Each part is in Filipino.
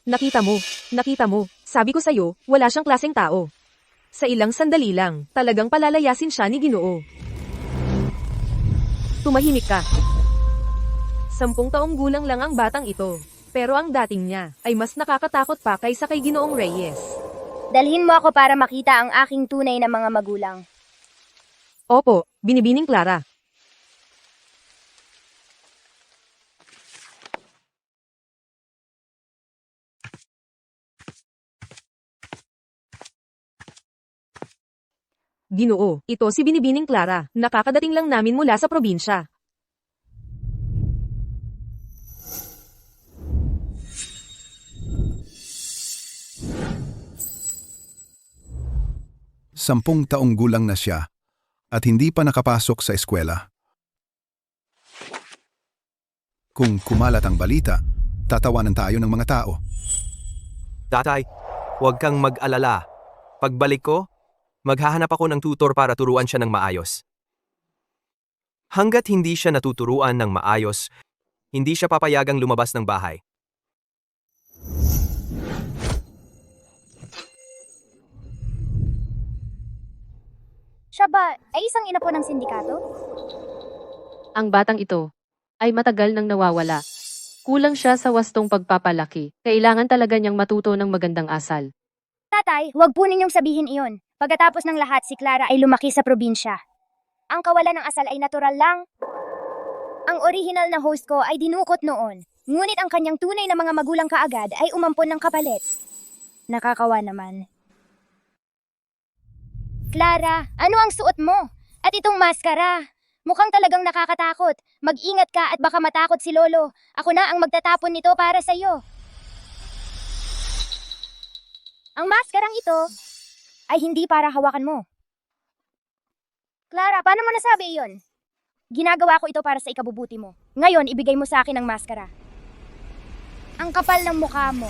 Nakita mo, sabi ko sa'yo, wala siyang klaseng tao. Sa ilang sandali lang, talagang palalayasin siya ni Ginoo. Tumahimik ka. 10 taong gulang lang ang batang ito. Pero ang dating niya, ay mas nakakatakot pa kaysa kay Ginoong Reyes. Dalhin mo ako para makita ang aking tunay na mga magulang. Opo, Binibining Clara. Ginoo, ito si Binibining Clara, nakakadating lang namin mula sa probinsya. Sampung taong gulang na siya at hindi pa nakapasok sa eskwela. Kung kumalat ang balita, tatawanan tayo ng mga tao. Tatay, huwag kang mag-alala. Pagbalik ko, maghahanap ako ng tutor para turuan siya ng maayos. Hanggat hindi siya natuturuan ng maayos, hindi siya papayagang lumabas ng bahay. Siya ba ay isang ina po ng sindikato? Ang batang ito ay matagal nang nawawala. Kulang siya sa wastong pagpapalaki. Kailangan talaga niyang matuto ng magandang asal. Tatay, huwag po ninyong sabihin iyon. Pagkatapos ng lahat, si Clara ay lumaki sa probinsya. Ang kawalan ng asal ay natural lang. Ang original na host ko ay dinukot noon. Ngunit ang kanyang tunay na mga magulang kaagad ay umampon ng kapalit. Nakakawa naman. Clara, ano ang suot mo? At itong maskara. Mukhang talagang nakakatakot. Mag-ingat ka at baka matakot si Lolo. Ako na ang magtatapon nito para sa iyo. Ang maskarang ito ay hindi para hawakan mo. Clara, paano mo nasabi iyon? Ginagawa ko ito para sa ikabubuti mo. Ngayon, ibigay mo sa akin ang maskara. Ang kapal ng mukha mo.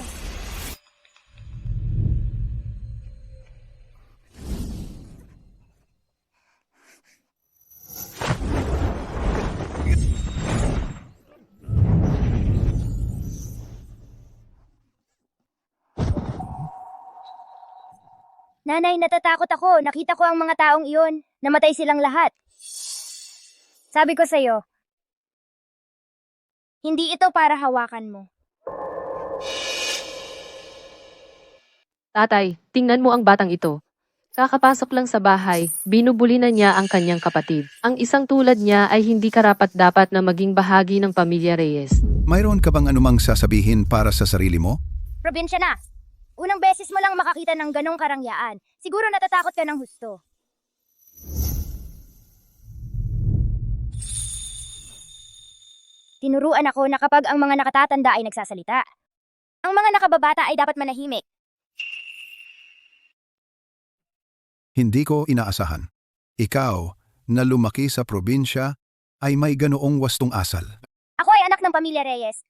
Nanay, natatakot ako. Nakita ko ang mga taong iyon. Namatay silang lahat. Sabi ko sa'yo, hindi ito para hawakan mo. Tatay, tingnan mo ang batang ito. Kakapasok lang sa bahay, binubuli na niya ang kanyang kapatid. Ang isang tulad niya ay hindi karapat-dapat na maging bahagi ng pamilya Reyes. Mayroon ka bang anumang sasabihin para sa sarili mo? Probinsya na. Unang beses mo lang makakita ng ganong karangyaan. Siguro natatakot ka ng husto. Tinuruan ako na kapag ang mga nakatatanda ay nagsasalita, ang mga nakababata ay dapat manahimik. Hindi ko inaasahan. Ikaw, na lumaki sa probinsya, ay may ganoong wastong asal. Ako ay anak ng pamilya Reyes.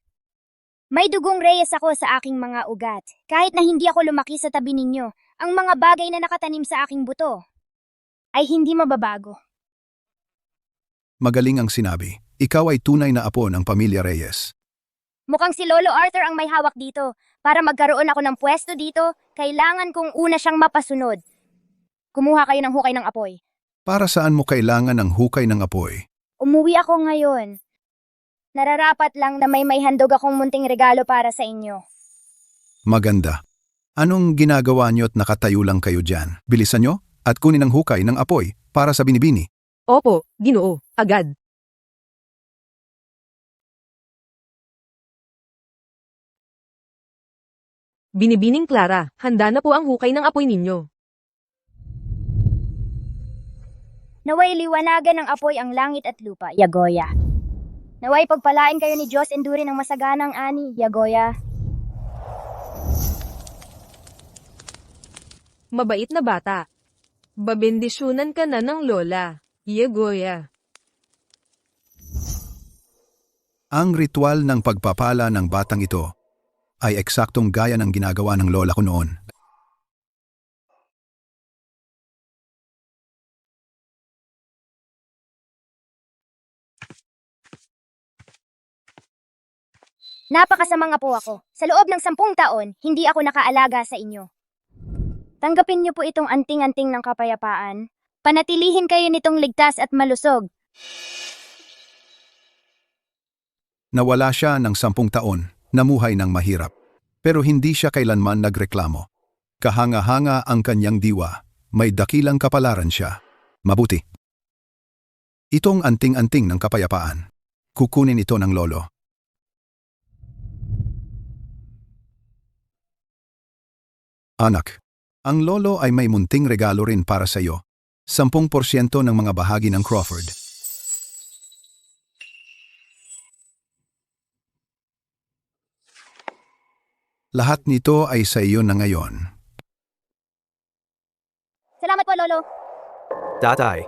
May dugong Reyes ako sa aking mga ugat. Kahit na hindi ako lumaki sa tabi ninyo, ang mga bagay na nakatanim sa aking buto ay hindi mababago. Magaling ang sinabi. Ikaw ay tunay na apo ng pamilya Reyes. Mukhang si Lolo Arthur ang may hawak dito. Para magkaroon ako ng pwesto dito, kailangan kong una siyang mapasunod. Kumuha kayo ng hukay ng apoy. Para saan mo kailangan ng hukay ng apoy? Umuwi ako ngayon. Nararapat lang na may handog akong munting regalo para sa inyo. Maganda. Anong ginagawa niyo at nakatayo lang kayo dyan? Bilisan niyo at kunin ang hukay ng apoy para sa binibini. Opo, Ginoo, agad. Binibining Clara, handa na po ang hukay ng apoy ninyo. Naway liwanagan ng apoy ang langit at lupa, Yagoya. Naway pagpalain kayo ni Diyos endurin ng masaganang ani, Yagoya. Mabait na bata. Babendisyonan ka na ng lola. Yegoya. Ang ritual ng pagpapala ng batang ito ay eksaktong gaya ng ginagawa ng lola ko noon. Napakasamang apo ako. Sa loob ng 10 taon, hindi ako nakaalaga sa inyo. Tanggapin niyo po itong anting-anting ng kapayapaan. Panatilihin kayo nitong ligtas at malusog. Nawala siya ng 10 taon, namuhay ng mahirap. Pero hindi siya kailanman nagreklamo. Kahanga-hanga ang kanyang diwa, may dakilang kapalaran siya. Mabuti. Itong anting-anting ng kapayapaan. Kukunin ito ng lolo. Anak, ang lolo ay may munting regalo rin para sa iyo. 10% ng mga bahagi ng Crawford. Lahat nito ay sa iyo na ngayon. Salamat po, Lolo. Tatay,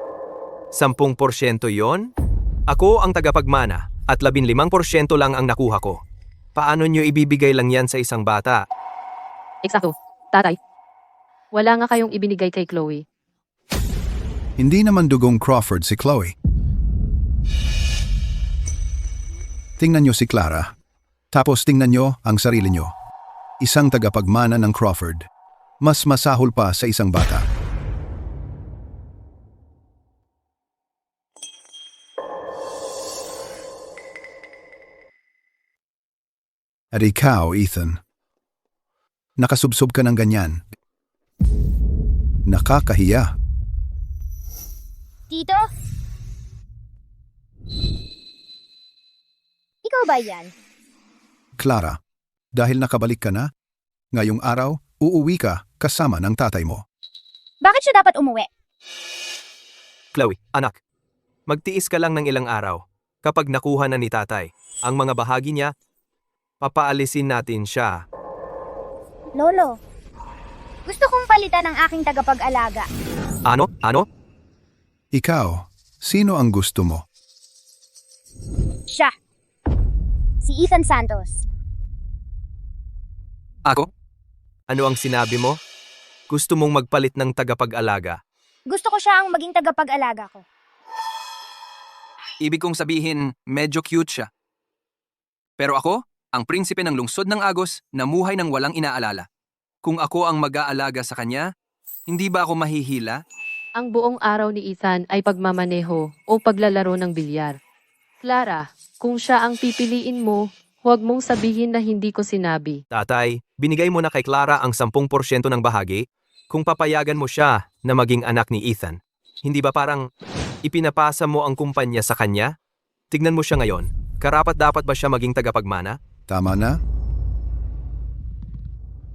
10% yon? Ako ang tagapagmana at 15% lang ang nakuha ko. Paano nyo ibibigay lang yan sa isang bata? Eksakto. Tatay. Wala nga kayong ibinigay kay Chloe. Hindi naman dugong Crawford si Chloe. Tingnan niyo si Clara. Tapos tingnan niyo ang sarili niyo. Isang tagapagmana ng Crawford. Mas masahol pa sa isang bata. At ikaw, Ethan. Nakasubsob ka ng ganyan. Nakakahiya. Tito? Ikaw ba yan? Clara, dahil nakabalik ka na, ngayong araw, uuwi ka kasama ng tatay mo. Bakit siya dapat umuwi? Chloe, anak, magtiis ka lang ng ilang araw. Kapag nakuha na ni tatay ang mga bahagi niya, papaalisin natin siya. Lolo, gusto kong palitan ang aking tagapag-alaga. Ano? Ano? Ikaw, sino ang gusto mo? Siya. Si Ethan Santos. Ako? Ano ang sinabi mo? Gusto mong magpalit ng tagapag-alaga? Gusto ko siya ang maging tagapag-alaga ko. Ibig kong sabihin, medyo cute siya. Pero ako, ang prinsipe ng lungsod ng Agos, namuhay ng walang inaalala. Kung ako ang mag-aalaga sa kanya, hindi ba ako mahihila? Ang buong araw ni Ethan ay pagmamaneho o paglalaro ng bilyar. Clara, kung siya ang pipiliin mo, huwag mong sabihin na hindi ko sinabi. Tatay, binigay mo na kay Clara ang 10% ng bahagi kung papayagan mo siya na maging anak ni Ethan. Hindi ba parang ipinapasa mo ang kumpanya sa kanya? Tignan mo siya ngayon. Karapat-dapat ba siya maging tagapagmana? Tama na?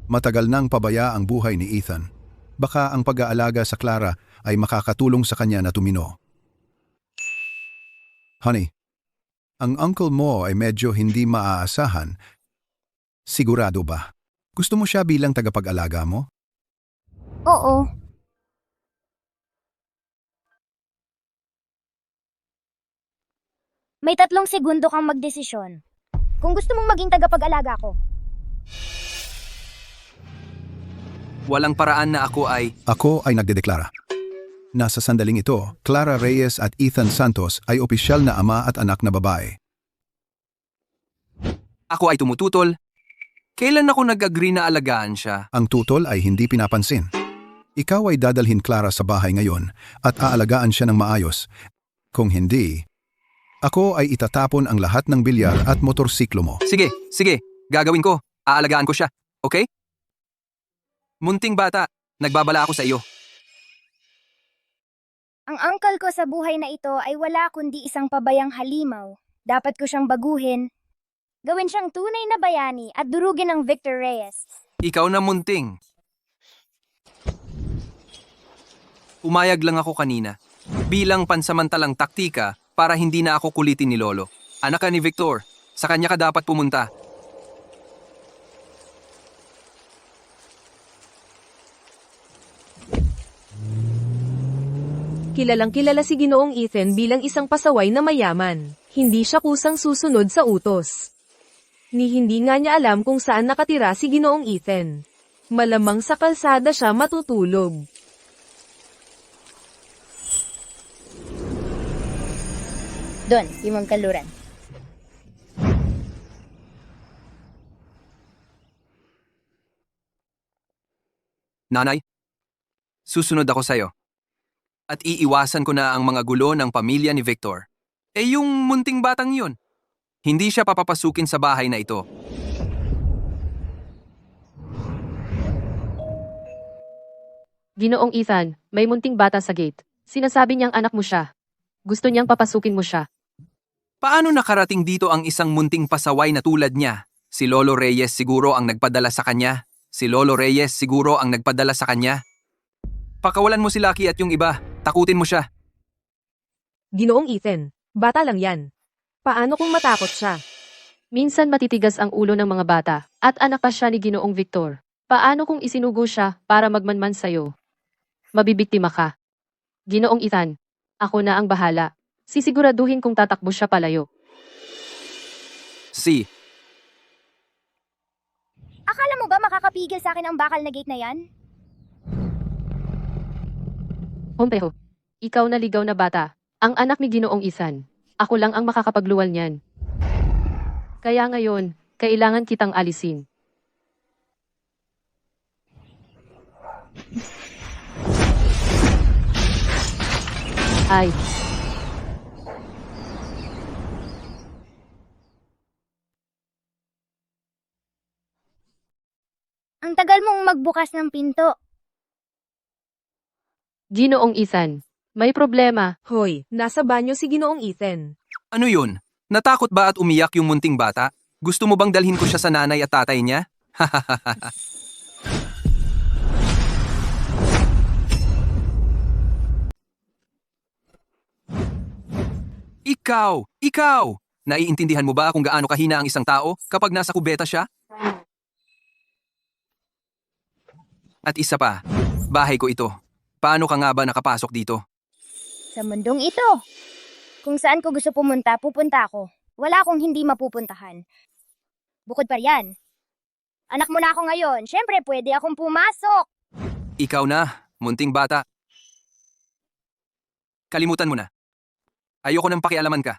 Matagal nang pabaya ang buhay ni Ethan. Baka ang pag-aalaga sa Clara ay makakatulong sa kanya na tumino. Honey, ang uncle mo ay medyo hindi maaasahan. Sigurado ba? Gusto mo siya bilang tagapag-alaga mo? Oo. May 3 segundo kang magdesisyon. Kung gusto mong maging tagapag-alaga ko. Walang paraan na ako ay... Ako ay nagdedeklara. Nasa sandaling ito, Clara Reyes at Ethan Santos ay opisyal na ama at anak na babae. Ako ay tumututol. Kailan ako nag-agree na alagaan siya? Ang tutol ay hindi pinapansin. Ikaw ay dadalhin Clara sa bahay ngayon at aalagaan siya ng maayos. Kung hindi, ako ay itatapon ang lahat ng bilyar at motorsiklo mo. Sige, gagawin ko. Aalagaan ko siya, okay? Munting bata, nagbabala ako sa iyo. Ang uncle ko sa buhay na ito ay wala kundi isang pabayang halimaw. Dapat ko siyang baguhin. Gawin siyang tunay na bayani at durugin ng Victor Reyes. Ikaw na munting. Umayag lang ako kanina. Bilang pansamantalang taktika para hindi na ako kulitin ni Lolo. Anak ka ni Victor, sa kanya ka dapat pumunta. Kilalang kilala si Ginoong Ethan bilang isang pasaway na mayaman. Hindi siya kusang susunod sa utos. Ni hindi nga niya alam kung saan nakatira si Ginoong Ethan. Malamang sa kalsada siya matutulog. Doon, yung magkaluran. Nanay, susunod ako sa'yo. At iiwasan ko na ang mga gulo ng pamilya ni Victor. Eh yung munting batang yun, hindi siya papapasukin sa bahay na ito. Ginoong Ethan, may munting bata sa gate. Sinasabi niyang anak mo siya. Gusto niyang papasukin mo siya. Paano nakarating dito ang isang munting pasaway na tulad niya? Si Lolo Reyes siguro ang nagpadala sa kanya. Si Lolo Reyes siguro ang nagpadala sa kanya. Pakawalan mo si Lucky at yung iba. Takutin mo siya. Ginoong Ethan, bata lang yan. Paano kung matakot siya? Minsan matitigas ang ulo ng mga bata, at anak pa siya ni Ginoong Victor. Paano kung isinugo siya para magmanman sa'yo? Mabibiktima ka. Ginoong Ethan, ako na ang bahala. Sisiguraduhin kung tatakbo siya palayo. Si, Akala mo ba makakapigil sa akin ang bakal na gate na yan? Hompeho, ikaw na ligaw na bata, ang anak ni Ginoong Ethan. Ako lang ang makakapagluwal niyan. Kaya ngayon, kailangan kitang alisin. Ay, Ang tagal mong magbukas ng pinto. Ginoong Ethan, may problema. Hoy, nasa banyo si Ginoong Ethan. ano yun? Natakot ba at umiyak yung munting bata? Gusto mo bang dalhin ko siya sa nanay at tatay niya? Ikaw! Naiintindihan mo ba kung gaano kahina ang isang tao kapag nasa kubeta siya? At isa pa, bahay ko ito. Paano ka nga ba nakapasok dito? Sa mundong ito. Kung saan ko gusto pumunta, pupunta ako. Wala akong hindi mapupuntahan. Bukod pa riyan. Anak mo na ako ngayon. Siyempre, pwede akong pumasok. Ikaw na, munting bata. Kalimutan mo na. Ayoko nang pakialaman ka.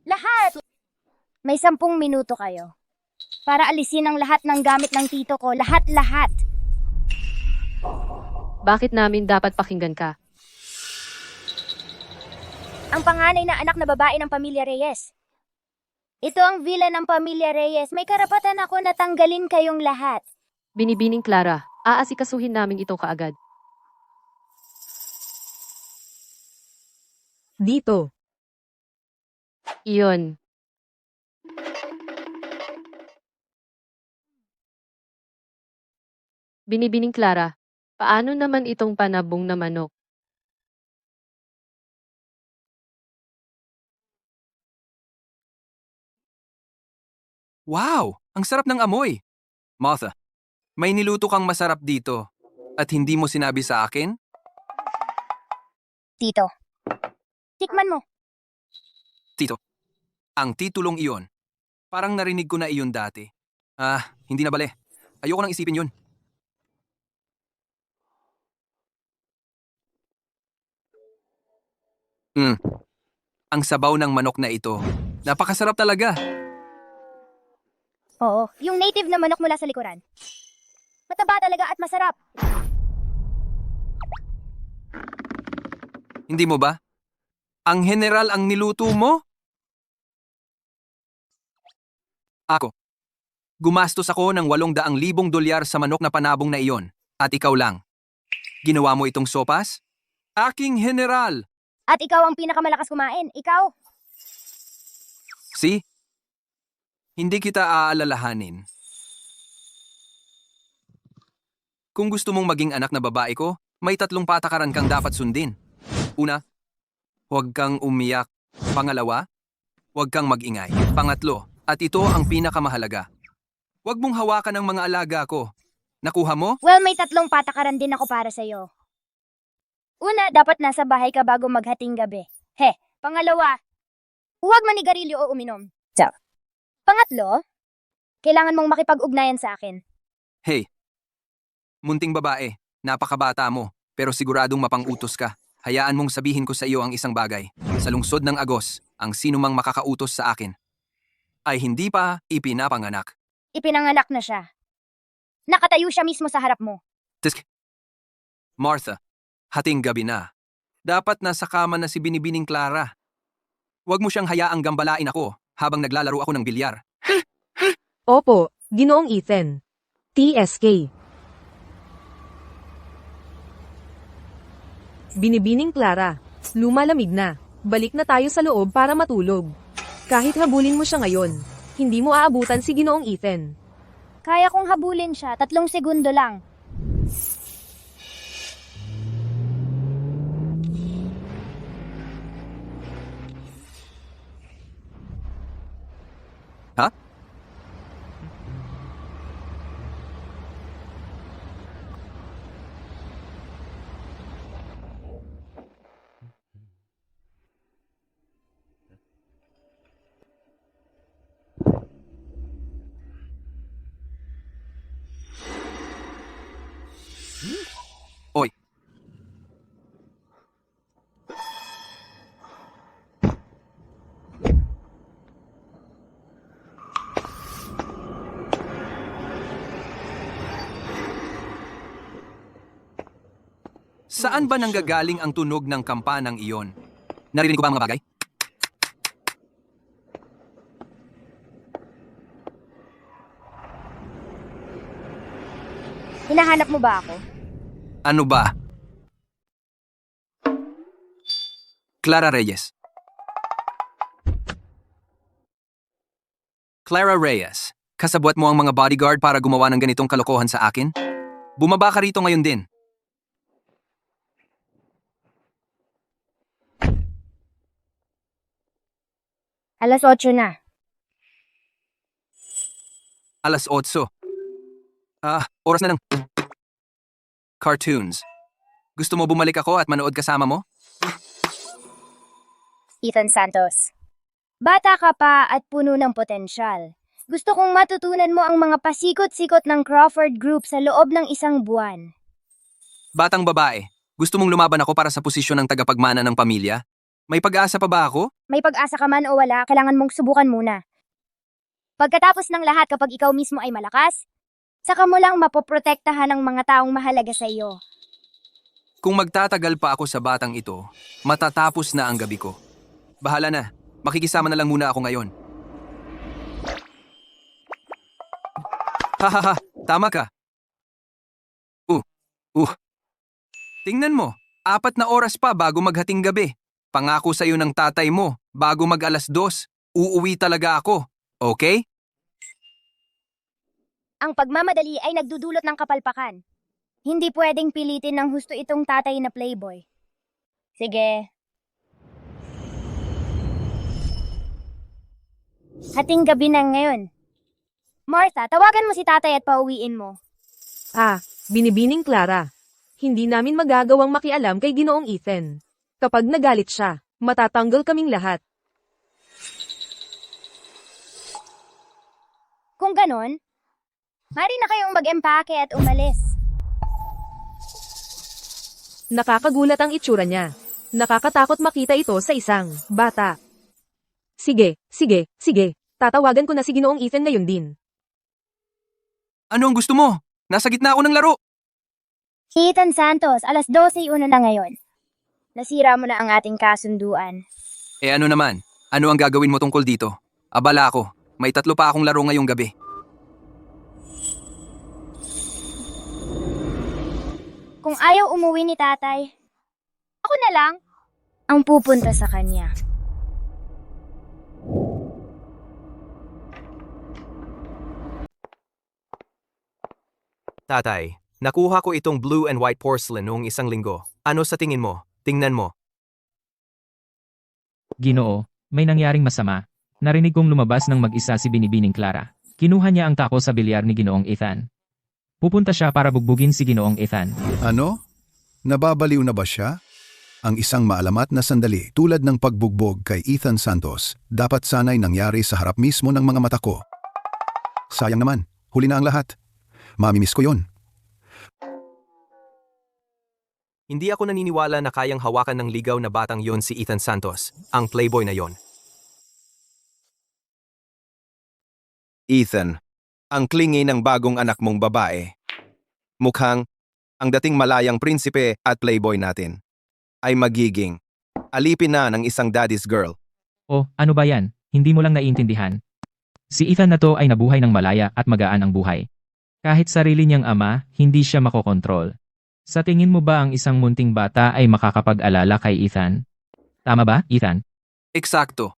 Lahat! May 10 minuto kayo. Para alisin ang lahat ng gamit ng tito ko. Lahat-lahat. Bakit namin dapat pakinggan ka? Ang panganay na anak na babae ng pamilya Reyes. Ito ang villa ng pamilya Reyes. May karapatan ako na tanggalin kayong lahat. Binibining Clara, aasikasuhin namin ito kaagad. Dito. Iyon. Binibining Clara, paano naman itong panabong na manok? Wow! Ang sarap ng amoy! Martha, may niluto kang masarap dito at hindi mo sinabi sa akin? Tito. Tikman mo. Tito, ang titulong iyon. Parang narinig ko na iyon dati. Hindi na bale. Ayoko nang isipin yun. Ang sabaw ng manok na ito. Napakasarap talaga. Oo, yung native na manok mula sa likuran. Mataba talaga at masarap. Hindi mo ba? Ang general ang niluto mo? Ako. Gumastos ako ng 800,000 dolyar sa manok na panabong na iyon. At ikaw lang. Ginawa mo itong sopas? Aking general! At ikaw ang pinakamalakas kumain. Ikaw. See? Hindi kita aalalahanin. Kung gusto mong maging anak na babae ko, may 3 patakaran kang dapat sundin. Una, huwag kang umiyak. Pangalawa, huwag kang magingay. Pangatlo, at ito ang pinakamahalaga. Huwag mong hawakan ang mga alaga ko. Nakuha mo? Well, may 3 patakaran din ako para sa'yo. Una, dapat nasa bahay ka bago maghating gabi. Pangalawa, huwag manigarilyo o uminom. Pangatlo, kailangan mong makipag-ugnayan sa akin. Hey, munting babae, napakabata mo, pero siguradong mapang-utos ka. Hayaan mong sabihin ko sa iyo ang isang bagay. Sa lungsod ng Agos, ang sinumang makakautos sa akin ay hindi pa ipinapanganak. Ipinanganak na siya. Nakatayo siya mismo sa harap mo. Martha, hating gabi na. Dapat nasa kama na si Binibining Clara. Huwag mo siyang hayaang gambalain ako habang naglalaro ako ng bilyar. Opo, Ginoong Ethan. TSK. Binibining Clara. Lumalamig na. Balik na tayo sa loob para matulog. Kahit habulin mo siya ngayon, hindi mo aabutan si Ginoong Ethan. Kaya kong habulin siya, 3 segundo lang. Ha? Oy, saan ba nanggagaling ang tunog ng kampanang iyon? Narinig ko ba ang mga bagay? Hinahanap mo ba ako? Ano ba? Clara Reyes. Clara Reyes, kasabwat mo ang mga bodyguard para gumawa ng ganitong kalokohan sa akin? Bumaba ka rito ngayon din. Alas 8 na. Alas 8. Oras na ng cartoons. Gusto mo bumalik ako at manood kasama mo? Ethan Santos. Bata ka pa at puno ng potensyal. Gusto kong matutunan mo ang mga pasikot-sikot ng Crawford Group sa loob ng 1 buwan. Batang babae, gusto mong lumaban ako para sa posisyon ng tagapagmana ng pamilya? May pag-asa pa ba ako? May pag-asa ka man o wala, kailangan mong subukan muna. Pagkatapos ng lahat, kapag ikaw mismo ay malakas, saka mo lang mapoprotektahan ang mga taong mahalaga sa iyo. Kung magtatagal pa ako sa batang ito, matatapos na ang gabi ko. Bahala na, makikisama na lang muna ako ngayon. Hahaha, tama ka. Tingnan mo, 4 na oras pa bago maghating gabi. Pangako sa iyo ng tatay mo, bago mag-alas 2, uuwi talaga ako. Okay? Ang pagmamadali ay nagdudulot ng kapalpakan. Hindi pwedeng pilitin ng husto itong tatay na playboy. Sige. Hating gabi na ngayon. Martha, tawagan mo si tatay at pauwiin mo. Binibining Clara. Hindi namin magagawang makialam kay Ginoong Ethan. Kapag nagalit siya, matatanggal kaming lahat. Kung ganon, mari na kayong mag-empake at umalis. Nakakagulat ang itsura niya. Nakakatakot makita ito sa isang bata. Sige. Tatawagan ko na si Ginoong Ethan ngayon din. Ano ang gusto mo? Nasa gitna ako ng laro. Ethan Santos, alas 12:01 na ngayon. Nasira mo na ang ating kasunduan. Ano naman? Ano ang gagawin mo tungkol dito? Abala ako. May 3 pa akong laro ngayong gabi. Kung ayaw umuwi ni tatay, ako na lang ang pupunta sa kanya. Tatay, nakuha ko itong blue and white porcelain noong 1 linggo. Ano sa tingin mo? Tingnan mo. Ginoo, may nangyaring masama. Narinig kong lumabas ng mag-isa si Binibining Clara. Kinuha niya ang tako sa bilyar ni Ginoong Ethan. Pupunta siya para bugbugin si Ginoong Ethan. Ano? Nababaliw na ba siya? Ang isang maalamat na sandali tulad ng pagbugbog kay Ethan Santos, dapat sana'y nangyari sa harap mismo ng mga mata ko. Sayang naman, huli na ang lahat. Mamimiss ko yon. Hindi ako naniniwala na kayang hawakan ng ligaw na batang yon si Ethan Santos, ang playboy na yon. Ethan, ang klingi ng bagong anak mong babae. Mukhang ang dating malayang prinsipe at playboy natin ay magiging alipin na ng isang daddy's girl. O, ano ba yan? Hindi mo lang naiintindihan. Si Ethan na to ay nabuhay ng malaya at magaan ang buhay. Kahit sarili niyang ama, hindi siya makokontrol. Sa tingin mo ba ang isang munting bata ay makakapag-alala kay Ethan? Tama ba, Ethan? Eksakto.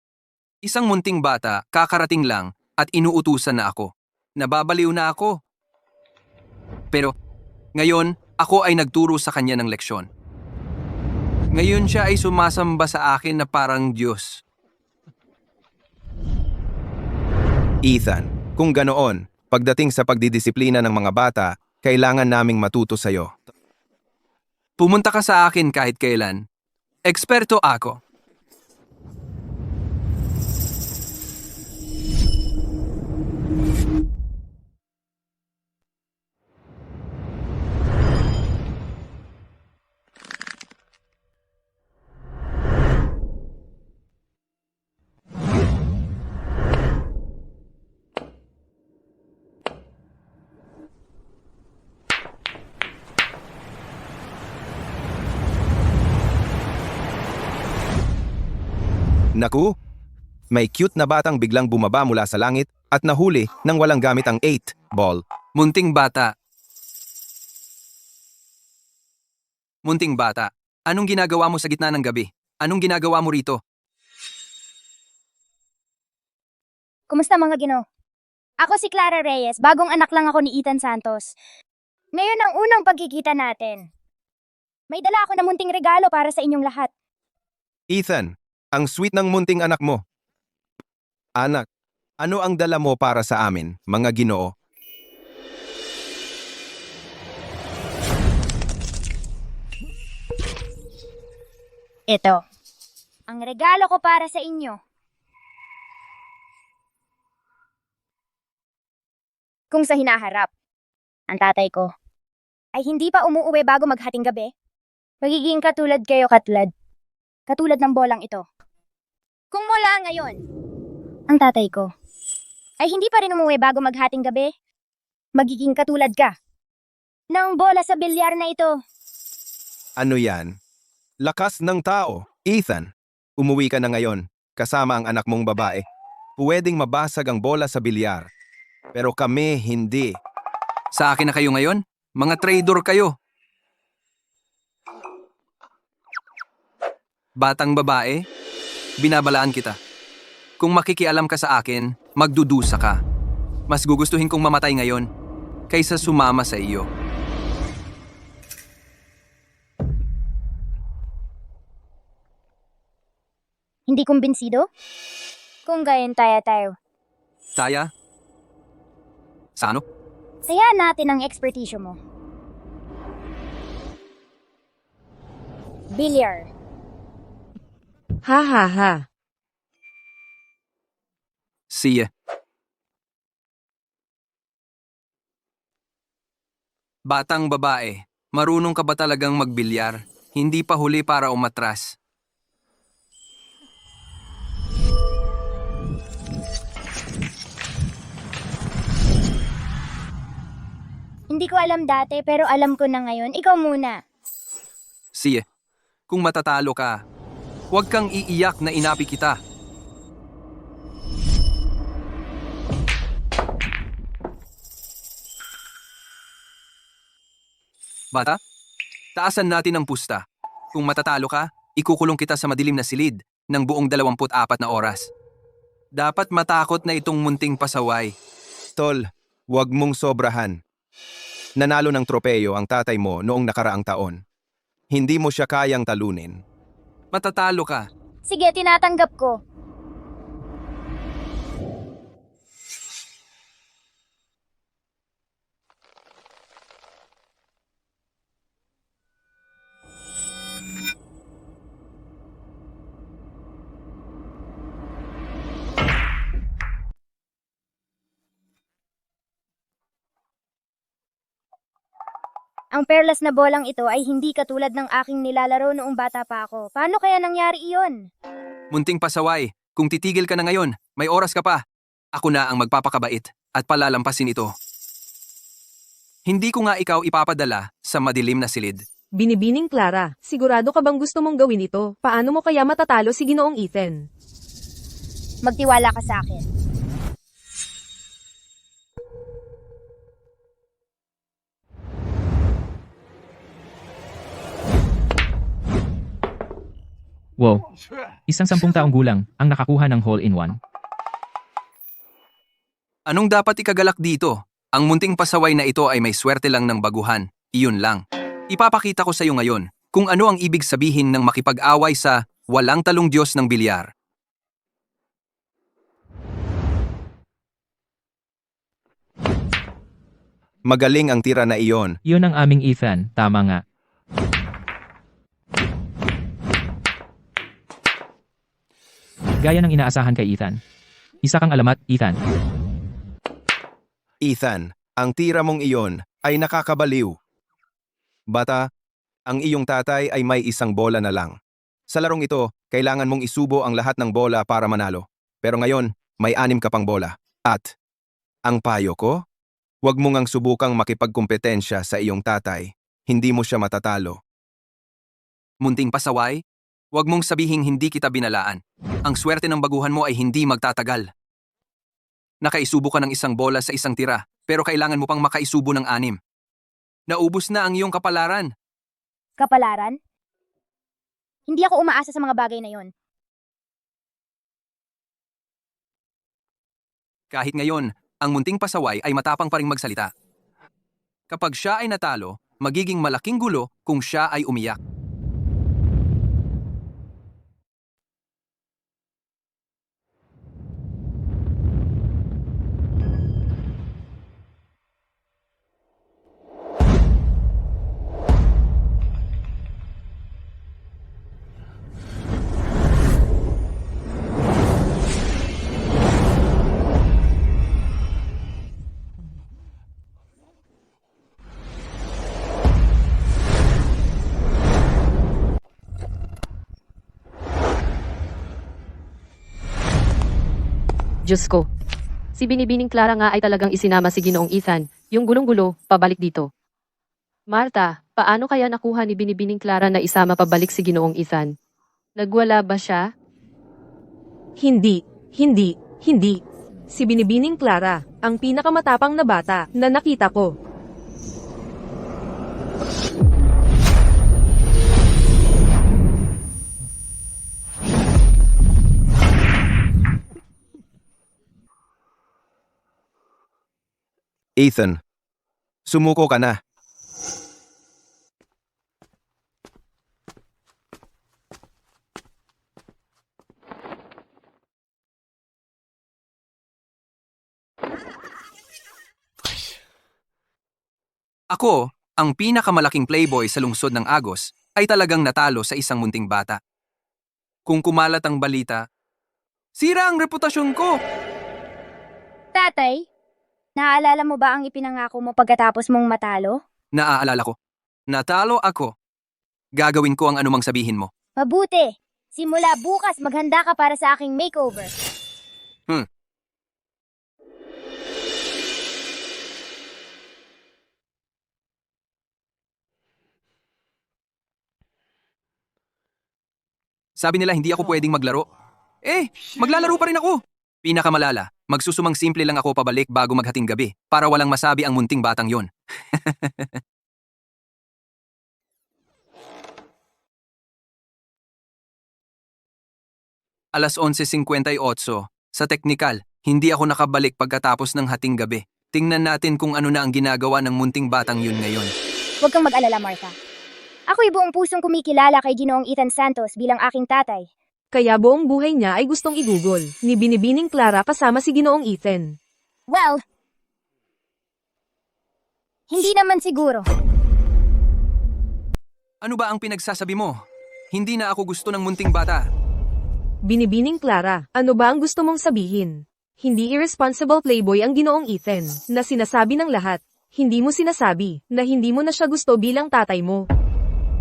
Isang munting bata, kakarating lang, at inuutusan na ako. Nababaliw na ako. Pero, ngayon, ako ay nagturo sa kanya ng leksyon. Ngayon siya ay sumasamba sa akin na parang Diyos. Ethan, kung ganoon, pagdating sa pagdidisiplina ng mga bata, kailangan naming matuto sa'yo. Pumunta ka sa akin kahit kailan. Eksperto ako. Naku, may cute na batang biglang bumaba mula sa langit at nahuli nang walang gamit ang 8-ball. Munting bata. Munting bata. Anong ginagawa mo sa gitna ng gabi? Anong ginagawa mo rito? Kumusta mga Gino? Ako si Clara Reyes, bagong anak lang ako ni Ethan Santos. Ngayon ang unang pagkikita natin. May dala ako na munting regalo para sa inyong lahat. Ethan, ang sweet ng munting anak mo. Anak, ano ang dala mo para sa amin, mga Ginoo? Ito. Ang regalo ko para sa inyo. Kung sa hinaharap, ang tatay ko ay hindi pa umuuwi bago maghating gabi, magiging katulad kayo katulad ng bolang ito. Kung mula ngayon, ang tatay ko ay hindi pa rin umuwi bago maghating gabi, magiging katulad ka ng bola sa bilyar na ito. Ano yan? Lakas ng tao. Ethan, umuwi ka na ngayon, kasama ang anak mong babae. Pwedeng mabasag ang bola sa bilyar. Pero kami hindi. Sa akin na kayo ngayon? Mga traitor kayo. Batang babae, binabalaan kita. Kung makikialam ka sa akin, magdudusa ka. Mas gugustuhin kong mamatay ngayon kaysa sumama sa iyo. Hindi kumbinsido? Kung gayon tayo. Taya? Sa ano? Sayaan natin ang ekspertisyo mo. Bilyar. Ha ha ha. Siya. Batang babae, marunong ka ba talagang magbilyar? Hindi pa huli para umatras. Hindi ko alam dati pero alam ko na ngayon. Ikaw muna. Siya, kung matatalo ka, huwag kang iiyak na inapi kita. Bata, taasan natin ang pusta. Kung matatalo ka, ikukulong kita sa madilim na silid ng buong 24 na oras. Dapat matakot na itong munting pasaway. Tol, wag mong sobrahan. Nanalo ng tropeyo ang tatay mo noong nakaraang taon. Hindi mo siya kayang talunin. Matatalo ka. Sige, tinatanggap ko. Ang perlas na bolang ito ay hindi katulad ng aking nilalaro noong bata pa ako. Paano kaya nangyari iyon? Munting pasaway, kung titigil ka na ngayon, may oras ka pa. Ako na ang magpapakabait at palalampasin ito. Hindi ko nga ikaw ipapadala sa madilim na silid. Binibining Clara, sigurado ka bang gusto mong gawin ito? Paano mo kaya matatalo si Ginoong Ethan? Magtiwala ka sa akin. Wow. Isang 10 taong gulang ang nakakuha ng hole-in-one. Anong dapat ikagalak dito? Ang munting pasaway na ito ay may swerte lang ng baguhan. Iyon lang. Ipapakita ko sa iyo ngayon kung ano ang ibig sabihin ng makipag-away sa walang talong Diyos ng bilyar. Magaling ang tira na iyon. Iyon ang aming Ethan, tama nga. Gaya ng inaasahan kay Ethan. Isa kang alamat, Ethan. Ethan, ang tira mong iyon ay nakakabaliw. Bata, ang iyong tatay ay may isang bola na lang. Sa larong ito, kailangan mong isubo ang lahat ng bola para manalo. Pero ngayon, may 6 ka pang bola. At, ang payo ko, huwag mo ngang subukang makipagkumpetensya sa iyong tatay. Hindi mo siya matatalo. Munting pasaway? Huwag mong sabihing hindi kita binalaan. Ang swerte ng baguhan mo ay hindi magtatagal. Nakaisubo ka ng isang bola sa isang tira, pero kailangan mo pang makaisubo ng 6. Naubos na ang iyong kapalaran. Kapalaran? Hindi ako umaasa sa mga bagay na yon. Kahit ngayon, ang munting pasaway ay matapang pa ring magsalita. Kapag siya ay natalo, magiging malaking gulo kung siya ay umiyak. Diyos ko. Si Binibining Clara nga ay talagang isinama si Ginoong Ethan, yung gulong-gulo, pabalik dito. Martha, paano kaya nakuha ni Binibining Clara na isama pabalik si Ginoong Ethan? Nagwala ba siya? Hindi. Si Binibining Clara, ang pinakamatapang na bata na nakita ko. Ethan, sumuko ka na. Ako, ang pinakamalaking playboy sa lungsod ng Agos, ay talagang natalo sa isang munting bata. Kung kumalat ang balita, sira ang reputasyon ko! Tatay, naaalala mo ba ang ipinangako mo pagkatapos mong matalo? Naaalala ko. Natalo ako. Gagawin ko ang anumang sabihin mo. Mabuti! Simula bukas maghanda ka para sa aking makeover. Sabi nila hindi ako pwedeng maglaro. Maglalaro pa rin ako. Pinakamalala, magsusumang simple lang ako pabalik bago maghating gabi para walang masabi ang munting batang yon. Alas 11:58. Sa teknikal, hindi ako nakabalik pagkatapos ng hating gabi. Tingnan natin kung ano na ang ginagawa ng munting batang yun ngayon. Huwag kang mag-alala, Martha. Ako'y buong pusong kumikilala kay Ginoong Ethan Santos bilang aking tatay. Kaya buong buhay niya ay gustong igugol ni Binibining Clara kasama si Ginoong Ethan. Well, hindi naman siguro. Ano ba ang pinagsasabi mo? Hindi na ako gusto ng munting bata. Binibining Clara, ano ba ang gusto mong sabihin? Hindi irresponsible playboy ang Ginoong Ethan na sinasabi ng lahat. Hindi mo sinasabi na hindi mo na siya gusto bilang tatay mo.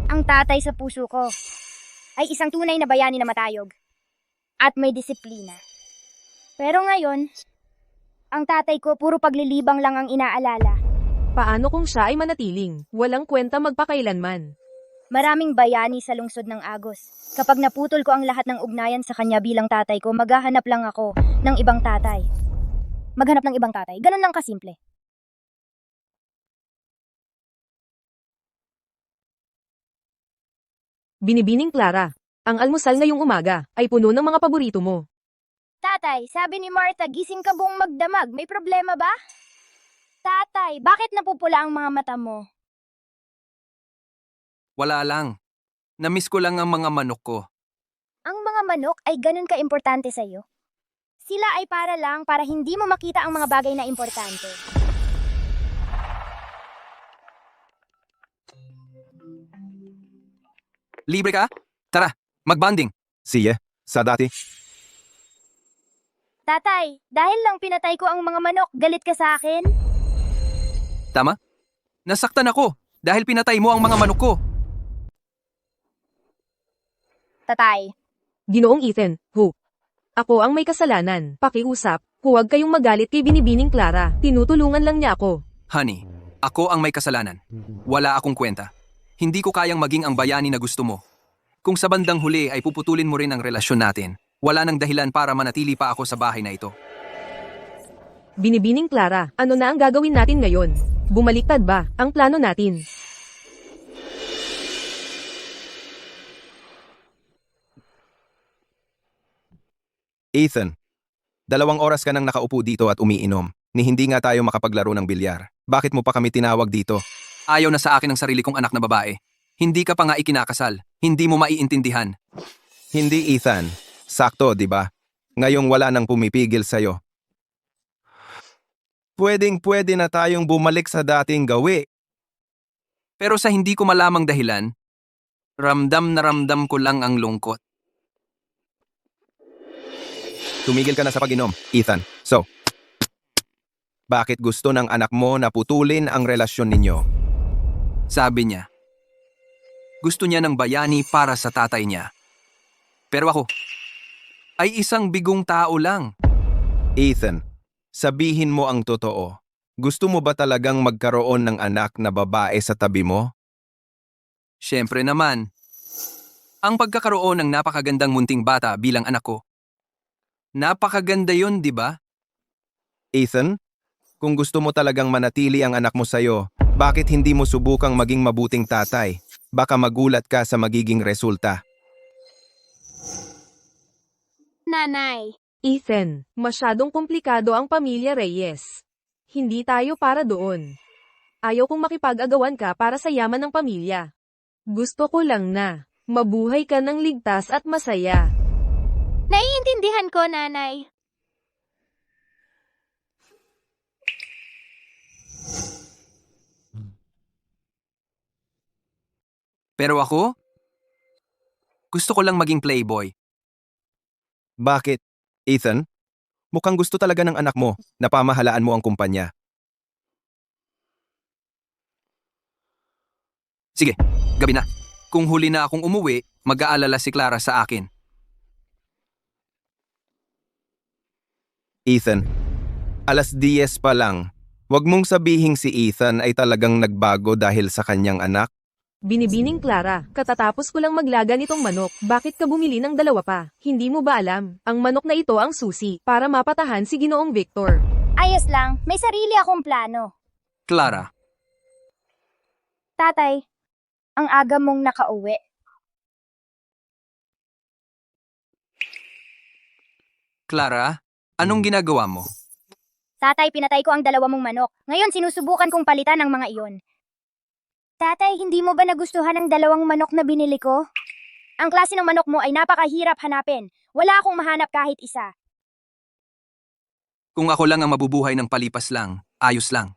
Ang tatay sa puso ko ay isang tunay na bayani na matayog at may disiplina. Pero ngayon, ang tatay ko puro paglilibang lang ang inaalala. Paano kung siya ay manatiling, walang kwenta magpakailanman? Maraming bayani sa lungsod ng Agos. Kapag naputol ko ang lahat ng ugnayan sa kanya bilang tatay ko, maghahanap lang ako ng ibang tatay. Maghanap ng ibang tatay. Ganun lang kasimple. Binibining Clara, ang almusal ngayong umaga ay puno ng mga paborito mo. Tatay, sabi ni Martha, gising ka buong magdamag. May problema ba? Tatay, bakit napupula ang mga mata mo? Wala lang. Namiss ko lang ang mga manok ko. Ang mga manok ay ganun ka-importante sa'yo? Sila ay para lang para hindi mo makita ang mga bagay na importante. Libre ka? Tara, magbanding. Siya, sa dati. Tatay, dahil lang pinatay ko ang mga manok, galit ka sa akin? Tama? Nasaktan ako dahil pinatay mo ang mga manok ko. Tatay, Ginoong Ethan, ako ang may kasalanan. Pakiusap, huwag kayong magalit kay Binibining Clara. Tinutulungan lang niya ako. Honey, ako ang may kasalanan. Wala akong kwenta. Hindi ko kayang maging ang bayani na gusto mo. Kung sa bandang huli ay puputulin mo rin ang relasyon natin, wala nang dahilan para manatili pa ako sa bahay na ito. Binibining Clara, ano na ang gagawin natin ngayon? Bumaliktad ba ang plano natin? Ethan, 2 oras ka nang nakaupo dito at umiinom, ni hindi nga tayo makapaglaro ng bilyar. Bakit mo pa kami tinawag dito? Ayaw na sa akin ang sarili kong anak na babae. Hindi ka pa nga ikinakasal. Hindi mo maiintindihan. Hindi, Ethan. Sakto, di ba? Ngayong wala nang pumipigil sa'yo. Pwedeng-pwede na tayong bumalik sa dating gawi. Pero sa hindi ko malamang dahilan, ramdam na ramdam ko lang ang lungkot. Tumigil ka na sa pag-inom, Ethan. So, bakit gusto ng anak mo na putulin ang relasyon ninyo? Sabi niya, gusto niya ng bayani para sa tatay niya. Pero ako, ay isang bigong tao lang. Ethan, sabihin mo ang totoo. Gusto mo ba talagang magkaroon ng anak na babae sa tabi mo? Siyempre naman, ang pagkakaroon ng napakagandang munting bata bilang anak ko. Napakaganda yun, di ba? Ethan, kung gusto mo talagang manatili ang anak mo sa'yo, bakit hindi mo subukang maging mabuting tatay? Baka magulat ka sa magiging resulta. Nanay. Ethan, masyadong komplikado ang pamilya Reyes. Hindi tayo para doon. Ayaw kong makipag-agawan ka para sa yaman ng pamilya. Gusto ko lang na mabuhay ka ng ligtas at masaya. Naiintindihan ko, nanay. Pero ako, gusto ko lang maging playboy. Bakit? Ethan, mukhang gusto talaga ng anak mo na pamahalaan mo ang kumpanya. Sige, gabi na. Kung huli na akong umuwi, mag-aalala si Clara sa akin. Ethan, 10:00 pa lang. Huwag mong sabihing si Ethan ay talagang nagbago dahil sa kanyang anak. Binibining Clara, katatapos ko lang maglaga nitong manok. Bakit ka bumili ng 2 pa? Hindi mo ba alam? Ang manok na ito ang susi para mapatahan si Ginoong Victor. Ayos lang, may sarili akong plano. Clara, Tatay, ang aga mong nakauwi. Clara, anong ginagawa mo? Tatay, pinatay ko ang 2 mong manok. Ngayon, sinusubukan kong palitan ang mga iyon. Tatay, hindi mo ba nagustuhan ang 2 manok na binili ko? Ang klase ng manok mo ay napakahirap hanapin. Wala akong mahanap kahit isa. Kung ako lang ang mabubuhay ng palipas lang, ayos lang.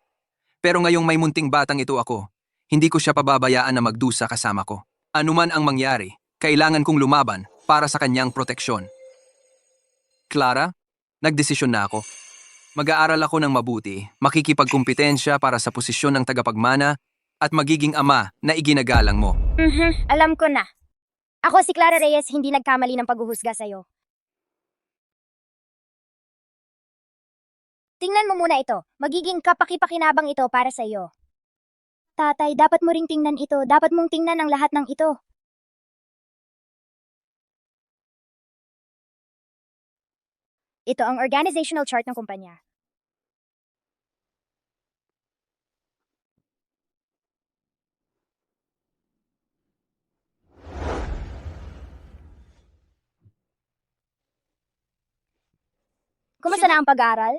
Pero ngayong may munting batang ito ako, hindi ko siya pababayaan na magdusa kasama ko. Ano man ang mangyari, kailangan kong lumaban para sa kanyang proteksyon. Clara, nagdesisyon na ako. Mag-aaral ako ng mabuti, makikipagkumpetensya para sa posisyon ng tagapagmana, at magiging ama na iginagalang mo. Alam ko na. Ako si Clara Reyes, hindi nagkamali ng paghuhusga sa'yo. Tingnan mo muna ito. Magiging kapaki-pakinabang ito para sa'yo. Tatay, dapat mo ring tingnan ito. Dapat mong tingnan ang lahat ng ito. Ito ang organizational chart ng kumpanya. Kumusta na ang pag-aaral?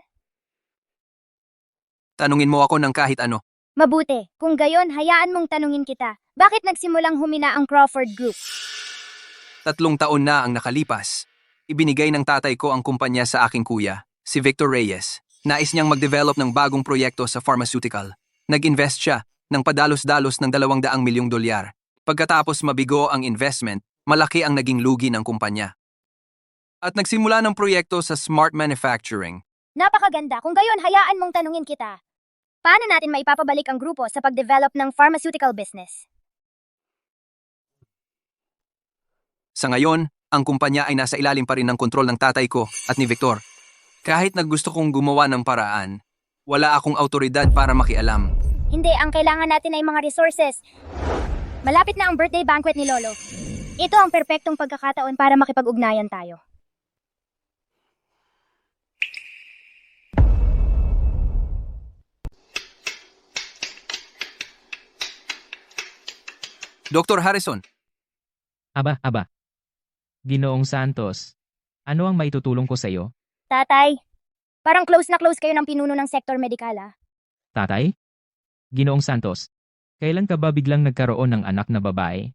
Tanungin mo ako ng kahit ano. Mabuti. Kung gayon, hayaan mong tanungin kita. Bakit nagsimulang humina ang Crawford Group? 3 taon na ang nakalipas. Ibinigay ng tatay ko ang kumpanya sa aking kuya, si Victor Reyes. Nais niyang mag-develop ng bagong proyekto sa pharmaceutical. Nag-invest siya ng padalos-dalos ng $200 milyong. Pagkatapos mabigo ang investment, malaki ang naging lugi ng kumpanya. At nagsimula ng proyekto sa smart manufacturing. Napakaganda. Kung gayon, hayaan mong tanungin kita. Paano natin maipapabalik ang grupo sa pag-develop ng pharmaceutical business? Sa ngayon, ang kumpanya ay nasa ilalim pa rin ng kontrol ng tatay ko at ni Victor. Kahit naggusto kong gumawa ng paraan, wala akong autoridad para makialam. Hindi, ang kailangan natin ay mga resources. Malapit na ang birthday banquet ni Lolo. Ito ang perpektong pagkakataon para makipag-ugnayan tayo. Dr. Harrison, Aba. Ginoong Santos, ano ang maitutulong ko sa iyo? Tatay, parang close na close kayo ng pinuno ng sektor medikal, ah. Tatay? Ginoong Santos, kailan ka ba biglang nagkaroon ng anak na babae?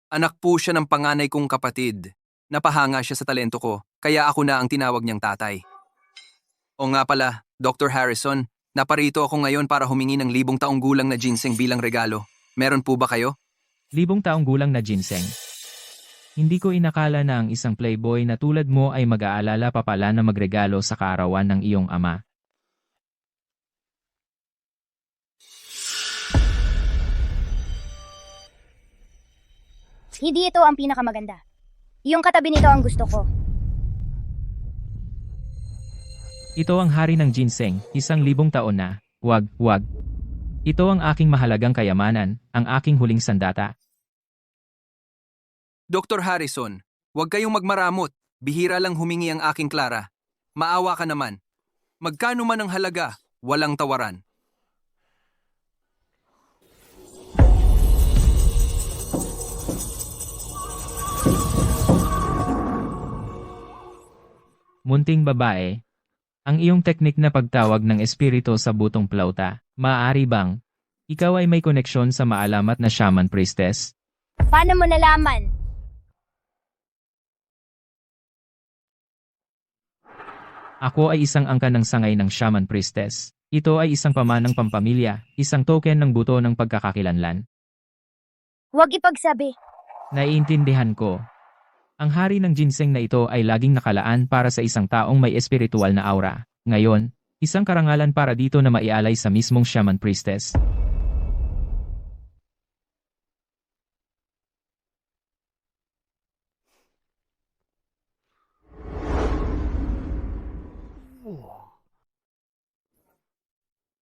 anak po siya ng panganay kong kapatid. Napahanga siya sa talento ko, kaya ako na ang tinawag niyang tatay. O nga pala, Dr. Harrison, naparito ako ngayon para humingi ng 1,000 taong gulang na ginseng bilang regalo. Meron po ba kayo? 1,000 taong gulang na ginseng. Hindi ko inakala na ang isang playboy na tulad mo ay mag-aalala pa pala na magregalo sa kaarawan ng iyong ama. Hindi ito ang pinakamaganda. Yung katabi nito ang gusto ko. Ito ang hari ng ginseng, 1,000 taon na. Wag. Ito ang aking mahalagang kayamanan, ang aking huling sandata. Dr. Harrison, huwag kayong magmaramot. Bihira lang humingi ang aking Clara. Maawa ka naman. Magkano man ang halaga, walang tawaran. Munting babae, ang iyong teknik na pagtawag ng espiritu sa butong plauta, maaari bang ikaw ay may koneksyon sa maalamat na shaman priestess? Paano mo nalaman? Ako ay isang angkan ng sangay ng shaman priestess. Ito ay isang pamanang pampamilya, isang token ng buto ng pagkakakilanlan. Huwag ipagsabi. Naiintindihan ko. Ang hari ng ginseng na ito ay laging nakalaan para sa isang taong may espiritual na aura. Ngayon, isang karangalan para dito na maialay sa mismong shaman priestess.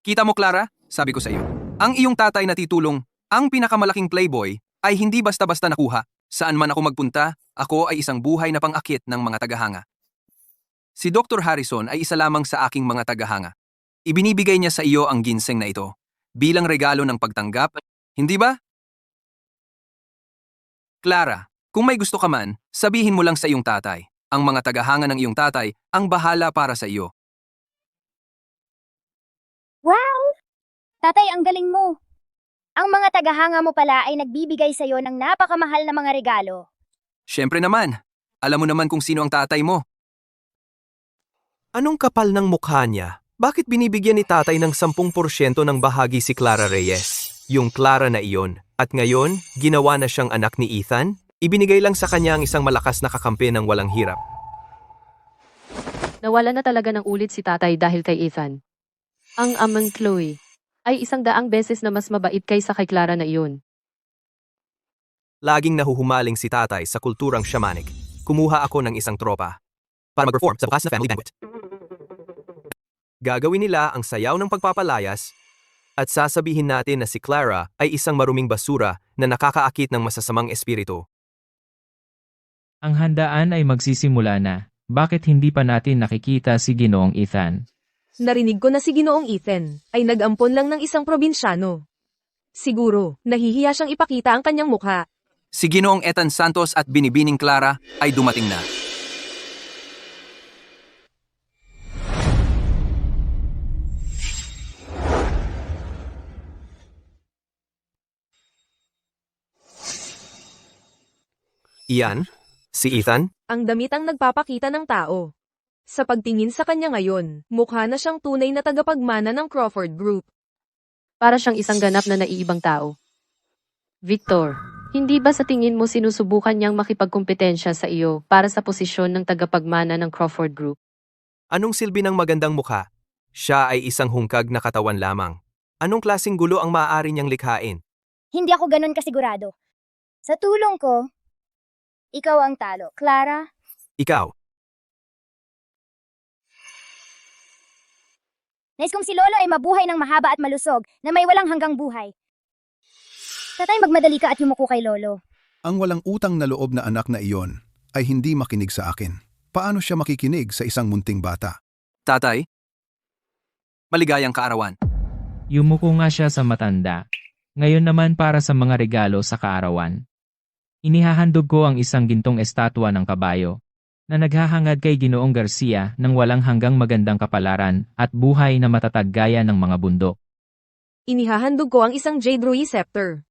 Kita mo, Clara? Sabi ko sa iyo. Ang iyong tatay na titulong, ang pinakamalaking playboy, ay hindi basta-basta nakuha. Saan man ako magpunta, ako ay isang buhay na pang-akit ng mga tagahanga. Si Dr. Harrison ay isa lamang sa aking mga tagahanga. Ibinibigay niya sa iyo ang ginseng na ito, bilang regalo ng pagtanggap, hindi ba? Clara, kung may gusto ka man, sabihin mo lang sa iyong tatay. Ang mga tagahanga ng iyong tatay ang bahala para sa iyo. Wow! Tatay, ang galing mo. Ang mga tagahanga mo pala ay nagbibigay sa'yo ng napakamahal na mga regalo. Siyempre naman, alam mo naman kung sino ang tatay mo. Anong kapal ng mukha niya? Bakit binibigyan ni tatay ng 10% ng bahagi si Clara Reyes? Yung Clara na iyon. At ngayon, ginawa na siyang anak ni Ethan? Ibinigay lang sa kanya ang isang malakas na kakampi ng walang hirap. Nawala na talaga ng ulit si tatay dahil kay Ethan. Ang amang Chloe ay 100 beses na mas mabait kaysa kay Clara na iyon. Laging nahuhumaling si tatay sa kulturang shamanic. Kumuha ako ng isang tropa para mag-perform sa bukas na family banquet. Gagawin nila ang sayaw ng pagpapalayas at sasabihin natin na si Clara ay isang maruming basura na nakakaakit ng masasamang espiritu. Ang handaan ay magsisimula na. Bakit hindi pa natin nakikita si Ginoong Ethan? Narinig ko na si Ginoong Ethan ay nag-ampon lang ng isang probinsyano. Siguro, nahihiya siyang ipakita ang kanyang mukha. Si Ginoong Ethan Santos at Binibining Clara ay dumating na. Iyan, si Ethan? Ang damit ang nagpapakita ng tao. Sa pagtingin sa kanya ngayon, mukha na siyang tunay na tagapagmana ng Crawford Group. Para siyang isang ganap na naiibang tao. Victor, hindi ba sa tingin mo sinusubukan niyang makipagkompetensya sa iyo para sa posisyon ng tagapagmana ng Crawford Group? Anong silbi ng magandang mukha? Siya ay isang hungkag na katawan lamang. Anong klaseng gulo ang maaari niyang likhain? Hindi ako ganun kasigurado. Sa tulong ko, ikaw ang talo. Clara, Ikaw, nais kong si Lolo ay mabuhay ng mahaba at malusog na may walang hanggang buhay. Tatay, magmadali ka at yumuko kay Lolo. Ang walang utang na loob na anak na iyon ay hindi makinig sa akin. Paano siya makikinig sa isang munting bata? Tatay, maligayang kaarawan. Yumuko nga siya sa matanda. Ngayon naman para sa mga regalo sa kaarawan. Inihahandog ko ang isang gintong estatwa ng kabayo na naghahangad kay Ginoong Garcia ng walang hanggang magandang kapalaran at buhay na matatag gaya ng mga bundok. Inihahandog ko ang isang Jade Ruiz scepter.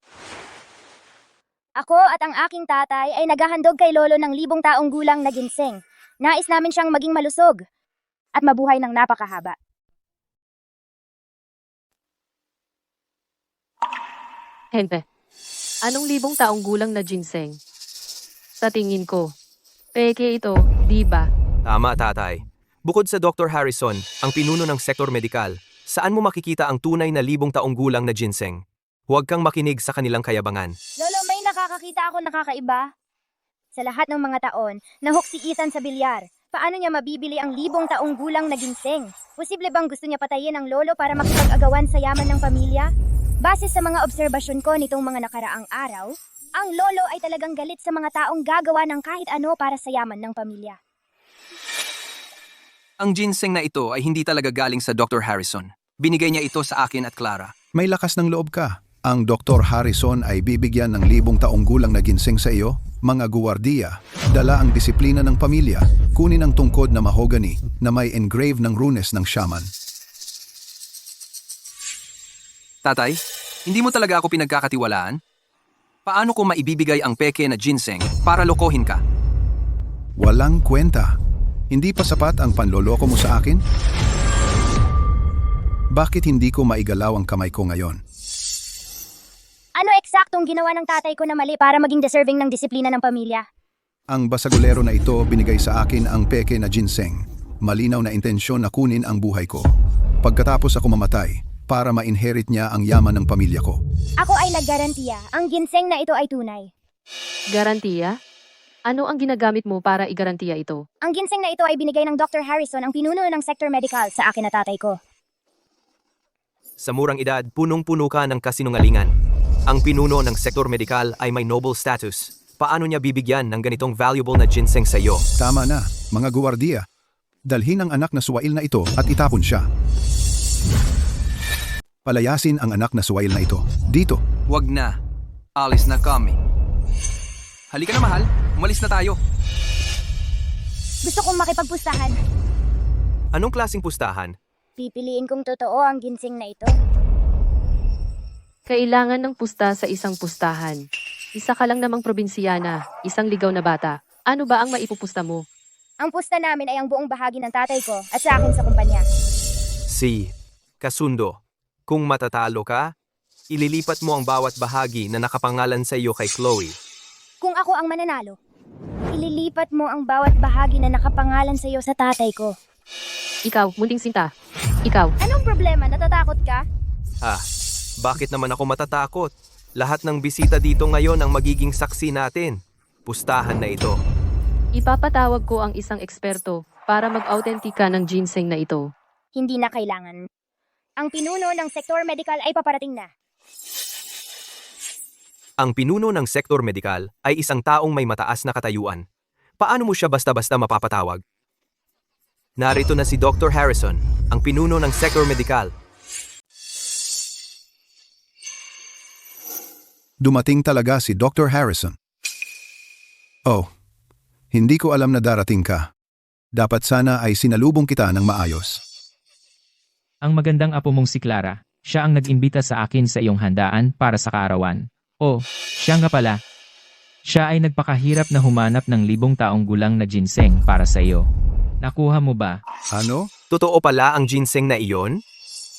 Ako at ang aking tatay ay naghahandog kay Lolo ng 1,000 taong gulang na ginseng. Nais namin siyang maging malusog at mabuhay ng napakahaba. Hente, anong 1,000 taong gulang na ginseng? Sa tingin ko, peke ito, di ba? tama tatay. Bukod sa Dr. Harrison, ang pinuno ng sektor medikal, saan mo makikita ang tunay na 1,000 taong gulang na ginseng? Huwag kang makinig sa kanilang kayabangan. Lolo, may nakakakita ako nakakaiba. Sa lahat ng mga taon, nahok si Ethan sa bilyar. Paano niya mabibili ang 1,000 taong gulang na ginseng? Posible bang gusto niya patayin ang lolo para makipag-agawan sa yaman ng pamilya? Base sa mga obserbasyon ko nitong mga nakaraang araw, ang lolo ay talagang galit sa mga taong gagawa ng kahit ano para sa yaman ng pamilya. Ang ginseng na ito ay hindi talaga galing sa Dr. Harrison. Binigay niya ito sa akin at Clara. May lakas ng loob ka. Ang Dr. Harrison ay bibigyan ng 1,000 taong gulang na ginseng sa iyo, mga guwardiya, dala ang disiplina ng pamilya, kunin ang tungkod na mahogany na may engrave ng runes ng shaman. Tatay, hindi mo talaga ako pinagkakatiwalaan? Paano ko maibibigay ang peke na ginseng para lokohin ka? Walang kwenta. Hindi pa sapat ang panloloko mo sa akin? Bakit hindi ko maigalaw ang kamay ko ngayon? Ano eksaktong ginawa ng tatay ko na mali para maging deserving ng disiplina ng pamilya? Ang basagulero na ito binigay sa akin ang peke na ginseng. Malinaw na intensyon na kunin ang buhay ko. Pagkatapos ako mamatay, para ma-inherit niya ang yaman ng pamilya ko. Ako ay naggarantiya. Ang ginseng na ito ay tunay. Garantiya? Ano ang ginagamit mo para igarantiya ito? Ang ginseng na ito ay binigay ng Dr. Harrison, ang pinuno ng sector medical, sa akin na tatay ko. Sa murang edad, punong-puno ka ng kasinungalingan. Ang pinuno ng sektor medikal ay may noble status. Paano niya bibigyan ng ganitong valuable na ginseng sa iyo? Tama na, mga guwardiya. Dalhin ang anak na suwail na ito at itapon siya. Palayasin ang anak na suwail na ito. Dito. Wag na. Alis na kami. Halika na mahal, umalis na tayo. Gusto kong makipagpustahan. Anong klaseng pustahan? Pipiliin kong totoo ang ginseng na ito. Kailangan ng pusta sa isang pustahan. Isa ka lang namang probinsyana, isang ligaw na bata. Ano ba ang maipupusta mo? Ang pusta namin ay ang buong bahagi ng tatay ko at sa akin sa kumpanya. Si Kasundo. Kung matatalo ka, ililipat mo ang bawat bahagi na nakapangalan sa iyo kay Chloe. Kung ako ang mananalo, ililipat mo ang bawat bahagi na nakapangalan sa iyo sa tatay ko. Ikaw, munting sinta. Ikaw, Anong problema? Natatakot ka? Ah, bakit naman ako matatakot? Lahat ng bisita dito ngayon ang magiging saksi natin. Pustahan na ito. ipapatawag ko ang isang eksperto para mag-autentika ng ginseng na ito. Hindi na kailangan. Ang pinuno ng sektor medical ay paparating na. Ang pinuno ng sektor medikal ay isang taong may mataas na katayuan. Paano mo siya basta-basta mapapatawag? Narito na si Dr. Harrison, ang pinuno ng sektor medikal. Dumating talaga si Dr. Harrison. Oh, hindi ko alam na darating ka. Dapat sana ay sinalubong kita ng maayos. Ang magandang apo mong si Clara, siya ang nag-imbita sa akin sa iyong handaan para sa kaarawan. Oh, siya nga pala. Siya ay nagpakahirap na humanap ng 1,000 taong gulang na ginseng para sa iyo. Nakuha mo ba? Ano? Totoo pala ang ginseng na iyon?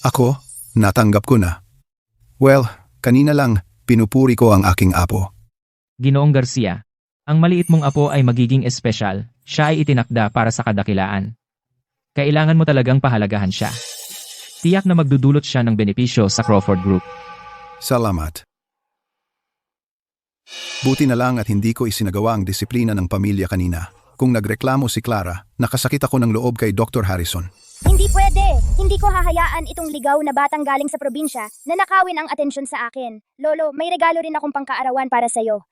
Ako? Natanggap ko na. Well, kanina lang, pinupuri ko ang aking apo. Ginoong Garcia, ang maliit mong apo ay magiging espesyal. Siya ay itinakda para sa kadakilaan. Kailangan mo talagang pahalagahan siya. Tiyak na magdudulot siya ng benepisyo sa Crawford Group. Salamat. Buti na lang at hindi ko isinagawa ang disiplina ng pamilya kanina. Kung nagreklamo si Clara, nakasakit ako ng loob kay Dr. Harrison. Hindi pwede. Hindi ko hahayaan itong ligaw na batang galing sa probinsya na nakawin ang atensyon sa akin. Lolo, may regalo rin akong pangkaarawan para sa'yo.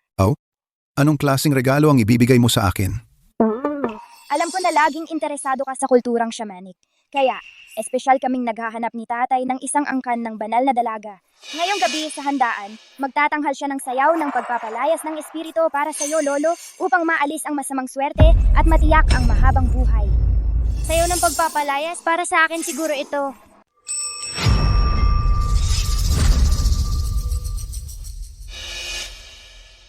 Anong klaseng regalo ang ibibigay mo sa akin? Alam ko na laging interesado ka sa kulturang shamanic. Kaya, espesyal kaming naghahanap ni tatay ng isang angkan ng banal na dalaga. Ngayong gabi sa handaan, magtatanghal siya ng sayaw ng pagpapalayas ng espiritu para sa iyo, Lolo, upang maalis ang masamang swerte at matiyak ang mahabang buhay. Sayaw ng pagpapalayas, para sa akin siguro ito.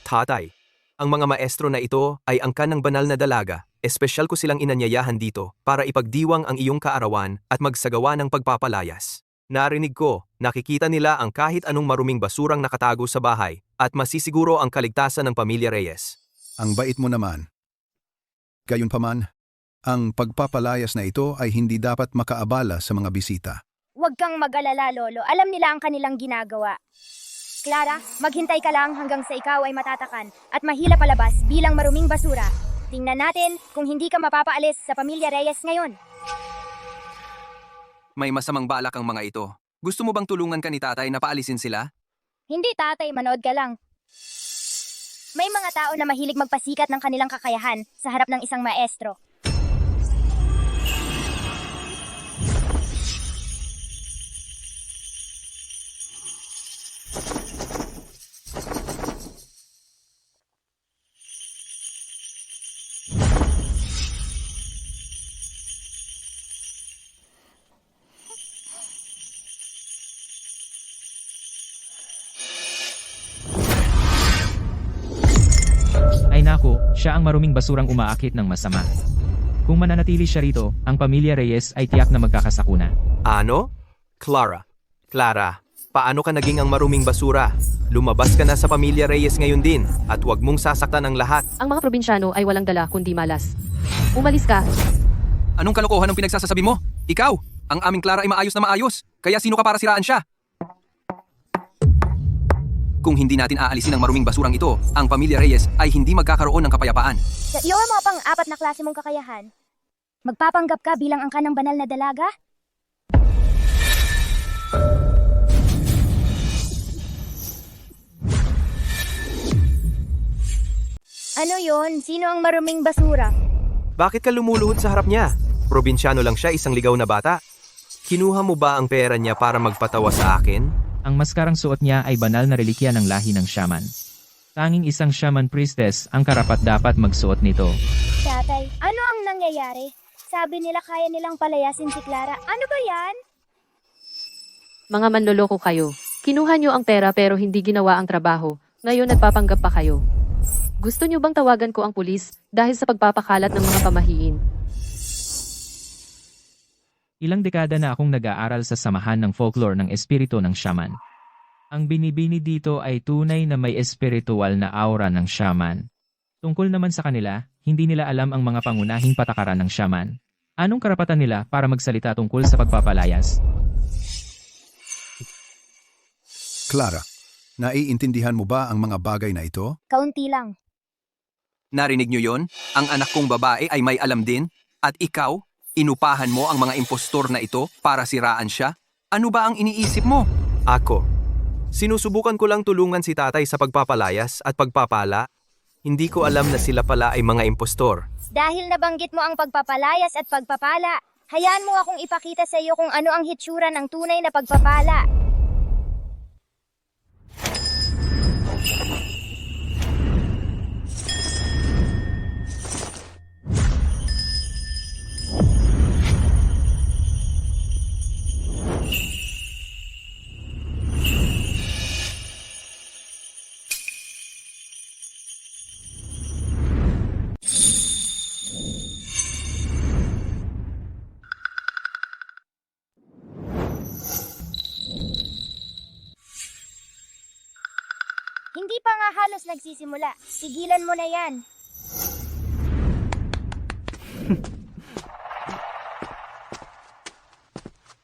Tatay, ang mga maestro na ito ay angkan ng banal na dalaga. Espesyal ko silang inanyayahan dito para ipagdiwang ang iyong kaarawan at magsagawa ng pagpapalayas. Narinig ko, nakikita nila ang kahit anong maruming basurang nakatago sa bahay at masisiguro ang kaligtasan ng pamilya Reyes. Ang bait mo naman. Gayunpaman, ang pagpapalayas na ito ay hindi dapat makaabala sa mga bisita. Huwag kang mag-alala, Lolo. Alam nila ang kanilang ginagawa. Clara, maghintay ka lang hanggang sa ikaw ay matatakan at mahila palabas bilang maruming basura. Tingnan natin kung hindi ka mapapaalis sa pamilya Reyes ngayon. May masamang balak ang mga ito. Gusto mo bang tulungan ka ni tatay na paalisin sila? Hindi, tatay, manood ka lang. May mga tao na mahilig magpasikat ng kanilang kakayahan sa harap ng isang maestro. Ay naku, siya ang maruming basurang umaakit ng masama. Kung mananatili siya rito, ang pamilya Reyes ay tiyak na magkakasakuna. Ano? Clara, paano ka naging ang maruming basura? Lumabas ka na sa pamilya Reyes ngayon din at huwag mong sasaktan ang lahat. Ang mga probinsyano ay walang dala kundi malas. Umalis ka. Anong kalokohan ang pinagsasasabi mo? Ikaw! Ang aming Clara ay maayos na maayos. Kaya sino ka para siraan siya? Kung hindi natin aalisin ang maruming basurang ito, ang pamilya Reyes ay hindi magkakaroon ng kapayapaan. Sa iyo ang mga pang-apat na klase mong kakayahan. Magpapanggap ka bilang angkan ng banal na dalaga? Ano yon? Sino ang maruming basura? Bakit ka lumuluhod sa harap niya? Probinsyano lang siya, isang ligaw na bata. Kinuha mo ba ang pera niya para magpatawa sa akin? Ang maskarang suot niya ay banal na relikya ng lahi ng shaman. Tanging isang shaman priestess ang karapat-dapat magsuot nito. Tatay, ano ang nangyayari? Sabi nila kaya nilang palayasin si Clara. Ano ba yan? Mga manloloko kayo. Kinuha niyo ang pera pero hindi ginawa ang trabaho. Ngayon nagpapanggap pa kayo. Gusto niyo bang tawagan ko ang pulis dahil sa pagpapakalat ng mga pamahiin? Ilang dekada na akong nag-aaral sa samahan ng folklore ng espiritu ng shaman. Ang binibini dito ay tunay na may espiritual na aura ng shaman. Tungkol naman sa kanila, hindi nila alam ang mga pangunahing patakaran ng shaman. Anong karapatan nila para magsalita tungkol sa pagpapalayas? Clara, naiintindihan mo ba ang mga bagay na ito? Kaunti lang. Narinig niyo yon? Ang anak kong babae ay may alam din? At ikaw, inupahan mo ang mga impostor na ito para siraan siya? Ano ba ang iniisip mo? Ako. Sinusubukan ko lang tulungan si tatay sa pagpapalayas at pagpapala. Hindi ko alam na sila pala ay mga impostor. Dahil nabanggit mo ang pagpapalayas at pagpapala, hayaan mo akong ipakita sa iyo kung ano ang hitsura ng tunay na pagpapala. Hindi pa nga halos nagsisimula. Sigilan mo na yan.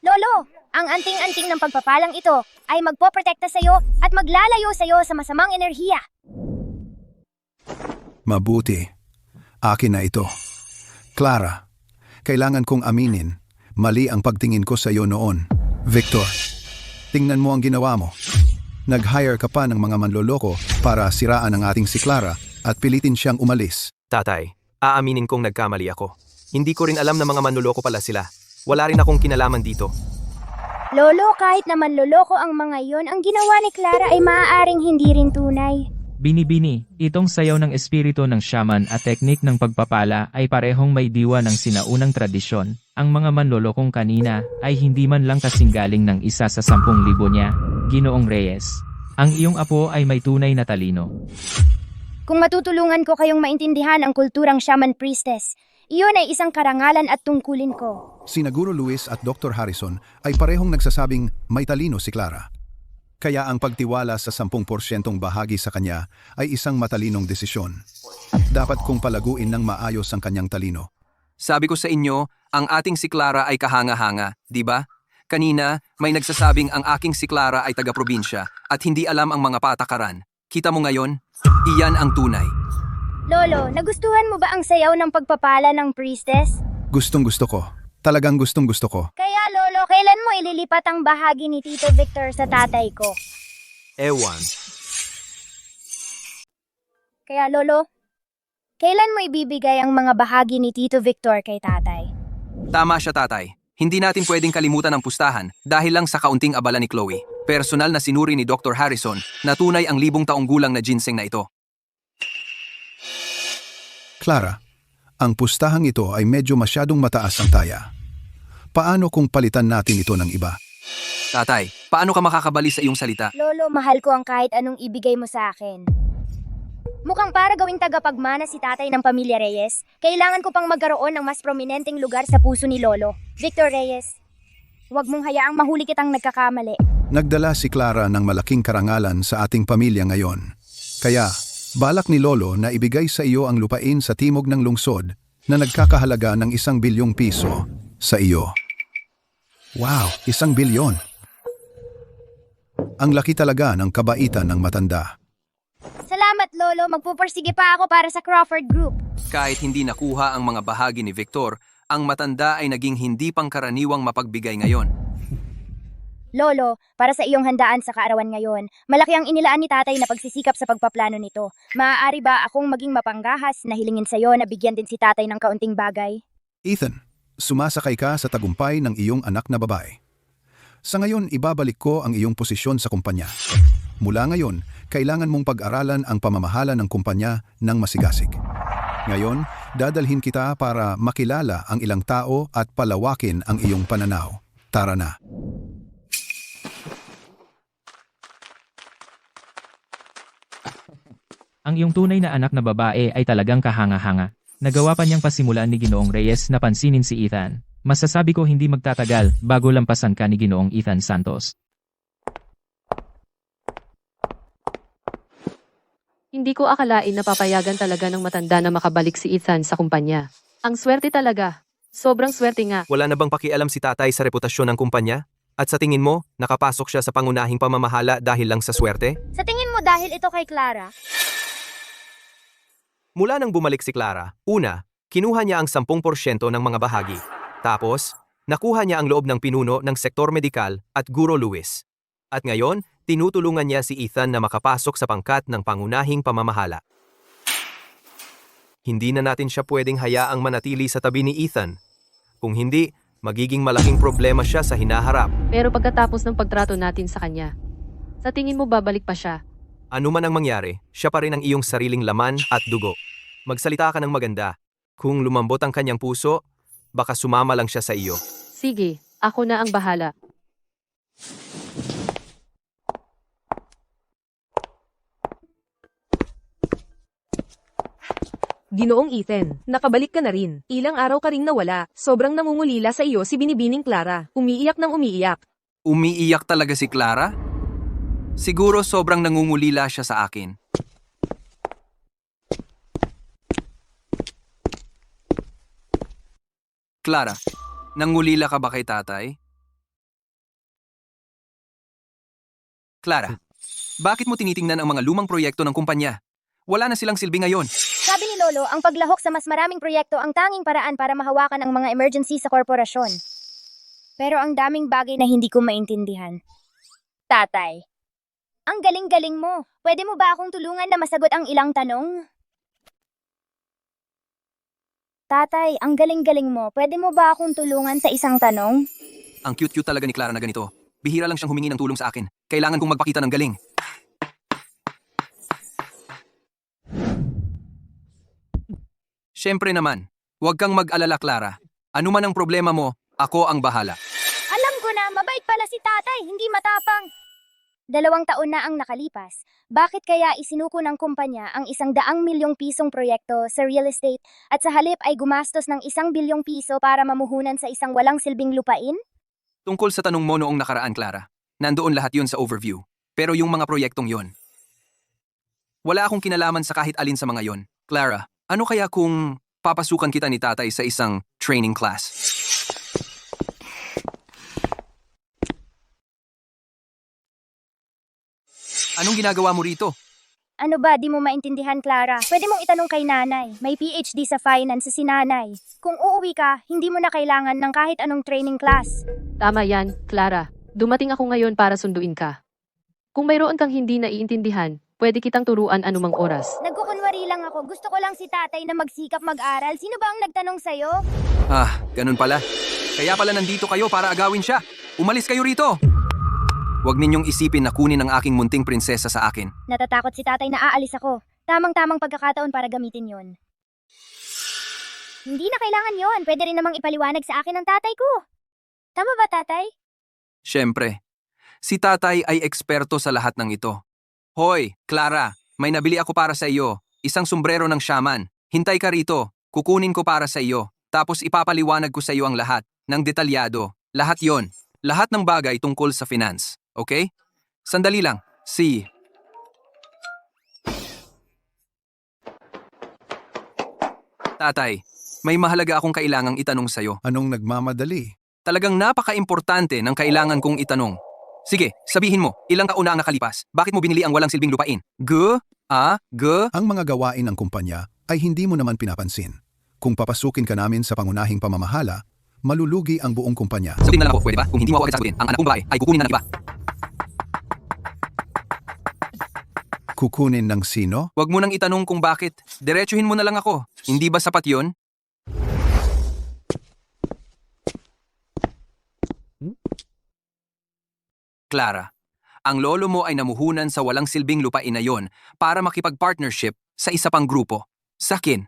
Lolo, ang anting-anting ng pagpapalang ito ay magpoprotekta sa'yo at maglalayo sa'yo sa masamang enerhiya. Mabuti. Akin na ito. Clara, kailangan kong aminin, mali ang pagtingin ko sa iyo noon. Victor, tingnan mo ang ginawa mo. Nag-hire ka pa ng mga manloloko para siraan ang ating si Clara at pilitin siyang umalis. Tatay, aaminin kong nagkamali ako. Hindi ko rin alam na mga manluloko pala sila. Wala rin akong kinalaman dito. Lolo, kahit na manloloko ang mga yon, ang ginawa ni Clara ay maaaring hindi rin tunay. Bini-bini, itong sayaw ng espiritu ng shaman at teknik ng pagpapala ay parehong may diwa ng sinaunang tradisyon. Ang mga manlolokong kanina ay hindi man lang kasinggaling ng isa sa 10,000 niya, Ginoong Reyes. Ang iyong apo ay may tunay na talino. Kung matutulungan ko kayong maintindihan ang kulturang shaman priestess, iyon ay isang karangalan at tungkulin ko. Sina Guro Luis at Dr. Harrison ay parehong nagsasabing may talino si Clara. Kaya ang pagtiwala sa 10% bahagi sa kanya ay isang matalinong desisyon. Dapat kong palaguin ng maayos ang kanyang talino. Sabi ko sa inyo, ang ating si Clara ay kahanga-hanga, di ba? Kanina, may nagsasabing ang aking si Clara ay taga-probinsya at hindi alam ang mga patakaran. Kita mo ngayon? Iyan ang tunay. Lolo, nagustuhan mo ba ang sayaw ng pagpapala ng priestess? Gustong-gusto ko. Talagang gustong-gusto ko. Kaya Lolo, kailan mo ililipat ang bahagi ni Tito Victor sa tatay ko? Ewan. Kaya Lolo, kailan mo ibibigay ang mga bahagi ni Tito Victor kay tatay? Tama siya, tatay. Hindi natin pwedeng kalimutan ang pustahan dahil lang sa kaunting abala ni Chloe. Personal na sinuri ni Dr. Harrison na tunay ang 1,000 taong gulang na ginseng na ito. Clara, ang pustahang ito ay medyo masyadong mataas ang taya. Paano kung palitan natin ito ng iba? Tatay, paano ka makakabali sa iyong salita? Lolo, mahal ko ang kahit anong ibigay mo sa akin. Mukhang para gawing tagapagmana si tatay ng pamilya Reyes, kailangan ko pang magkaroon ng mas prominenteng lugar sa puso ni Lolo. Victor Reyes, huwag mong hayaang mahuli kitang nagkakamali. Nagdala si Clara ng malaking karangalan sa ating pamilya ngayon. Kaya, balak ni Lolo na ibigay sa iyo ang lupain sa timog ng lungsod na nagkakahalaga ng 1 bilyong piso sa iyo. Wow, 1 bilyon! Ang laki talaga ng kabaitan ng matanda. Salamat Lolo, magpupursige pa ako para sa Crawford Group. Kahit hindi nakuha ang mga bahagi ni Victor, ang matanda ay naging hindi pangkaraniwang mapagbigay ngayon. Lolo, para sa iyong handaan sa kaarawan ngayon, malaki ang inilaan ni tatay na pagsisikap sa pagpaplano nito. Maaari ba akong maging mapanggahas na hilingin sa iyo na bigyan din si tatay ng kaunting bagay? Ethan, sumasakay ka sa tagumpay ng iyong anak na babae. Sa ngayon, ibabalik ko ang iyong posisyon sa kumpanya. Mula ngayon, kailangan mong pag-aralan ang pamamahala ng kumpanya ng masigasig. Ngayon, dadalhin kita para makilala ang ilang tao at palawakin ang iyong pananaw. Tara na. Ang iyong tunay na anak na babae ay talagang kahanga-hanga. Nagawa pa niyang pasimulan ni Ginoong Reyes na pansinin si Ethan. Masasabi ko hindi magtatagal bago lampasan ka ni Ginoong Ethan Santos. Hindi ko akalain na papayagan talaga ng matanda na makabalik si Ethan sa kumpanya. Ang swerte talaga. Sobrang swerte nga. Wala na bang pakialam si tatay sa reputasyon ng kumpanya? At sa tingin mo, nakapasok siya sa pangunahing pamamahala dahil lang sa swerte? Sa tingin mo dahil ito kay Clara? Mula nang bumalik si Clara, una, kinuha niya ang 10% ng mga bahagi. Tapos, nakuha niya ang loob ng pinuno ng sektor medikal at Guro Luis. At ngayon, tinutulungan niya si Ethan na makapasok sa pangkat ng pangunahing pamamahala. Hindi na natin siya pwedeng hayaang manatili sa tabi ni Ethan. Kung hindi, magiging malaking problema siya sa hinaharap. Pero pagkatapos ng pagtrato natin sa kanya, sa tingin mo babalik pa siya? Ano man ang mangyari, siya pa rin ang iyong sariling laman at dugo. Magsalita ka ng maganda. Kung lumambot ang kanyang puso, baka sumama lang siya sa iyo. Sige, ako na ang bahala. Ginoong Ethan, nakabalik ka na rin. Ilang araw ka ring nawala. Sobrang nangungulila sa iyo si Binibining Clara. Umiiyak ng umiiyak. Umiiyak talaga si Clara? Siguro sobrang nangungulila siya sa akin. Clara, nangulila ka ba kay tatay? Clara, bakit mo tinitingnan ang mga lumang proyekto ng kumpanya? Wala na silang silbi ngayon. Sabi ni Lolo, ang paglahok sa mas maraming proyekto ang tanging paraan para mahawakan ang mga emergency sa korporasyon. Pero ang daming bagay na hindi ko maintindihan. Tatay, ang galing-galing mo. Pwede mo ba akong tulungan na masagot ang ilang tanong? Tatay, ang galing-galing mo. Pwede mo ba akong tulungan sa isang tanong? Ang cute-cute talaga ni Clara na ganito. Bihira lang siyang humingi ng tulong sa akin. Kailangan kong magpakita ng galing. Siyempre naman, huwag kang mag-alala, Clara. Ano man ang problema mo, ako ang bahala. Alam ko na, mabait pala si tatay, hindi matapang. 2 taon na ang nakalipas. Bakit kaya isinuko ng kumpanya ang 100 milyong pisong proyekto sa real estate at sa halip ay gumastos ng 1 bilyong piso para mamuhunan sa isang walang silbing lupain? Tungkol sa tanong mo noong nakaraan, Clara, nandoon lahat yun sa overview. Pero yung mga proyektong yon, wala akong kinalaman sa kahit alin sa mga yon. Clara, ano kaya kung papasukan kita ni tatay sa isang training class? Anong ginagawa mo rito? Ano ba, di mo maintindihan, Clara? Pwede mong itanong kay nanay. May PhD sa finance si nanay. Kung uuwi ka, hindi mo na kailangan ng kahit anong training class. Tama yan, Clara. Dumating ako ngayon para sunduin ka. Kung mayroon kang hindi naiintindihan, pwede kitang turuan anumang oras. Nagkukunwari lang ako. Gusto ko lang si tatay na magsikap mag-aral. Sino ba ang nagtanong sa'yo? Ah, ganun pala. Kaya pala nandito kayo para agawin siya. Umalis kayo rito! Huwag ninyong isipin na kunin ang aking munting prinsesa sa akin. Natatakot si tatay na aalis ako. Tamang-tamang pagkakataon para gamitin yon. Hindi na kailangan yon. Pwede rin namang ipaliwanag sa akin ng tatay ko. Tama ba, tatay? Siyempre, si tatay ay eksperto sa lahat ng ito. Hoy, Clara, may nabili ako para sa iyo. Isang sombrero ng shaman. Hintay ka rito. Kukunin ko para sa iyo. Tapos ipapaliwanag ko sa iyo ang lahat, ng detalyado. Lahat yon. Lahat ng bagay tungkol sa finance. Okay? Sandali lang. Tatay, may mahalaga akong kailangang itanong sa'yo. Anong nagmamadali? Talagang napaka-importante ng kailangan kong itanong. Sige, sabihin mo, ilang taon na ang nakalipas? Bakit mo binili ang walang silbing lupain? Ang mga gawain ng kumpanya ay hindi mo naman pinapansin. Kung papasukin ka namin sa pangunahing pamamahala, malulugi ang buong kumpanya. Sabihin na lang ako, pwede ba? Kung hindi mo ako agad sasagutin, ang anak kong babae ay kukunin na ng iba. Kukunin ng sino? Huwag mo nang itanong kung bakit. Diretsuhin mo na lang ako. Hindi ba sapat yon? Clara, ang lolo mo ay namuhunan sa walang silbing lupain na yon para makipag-partnership sa isa pang grupo. Sakin,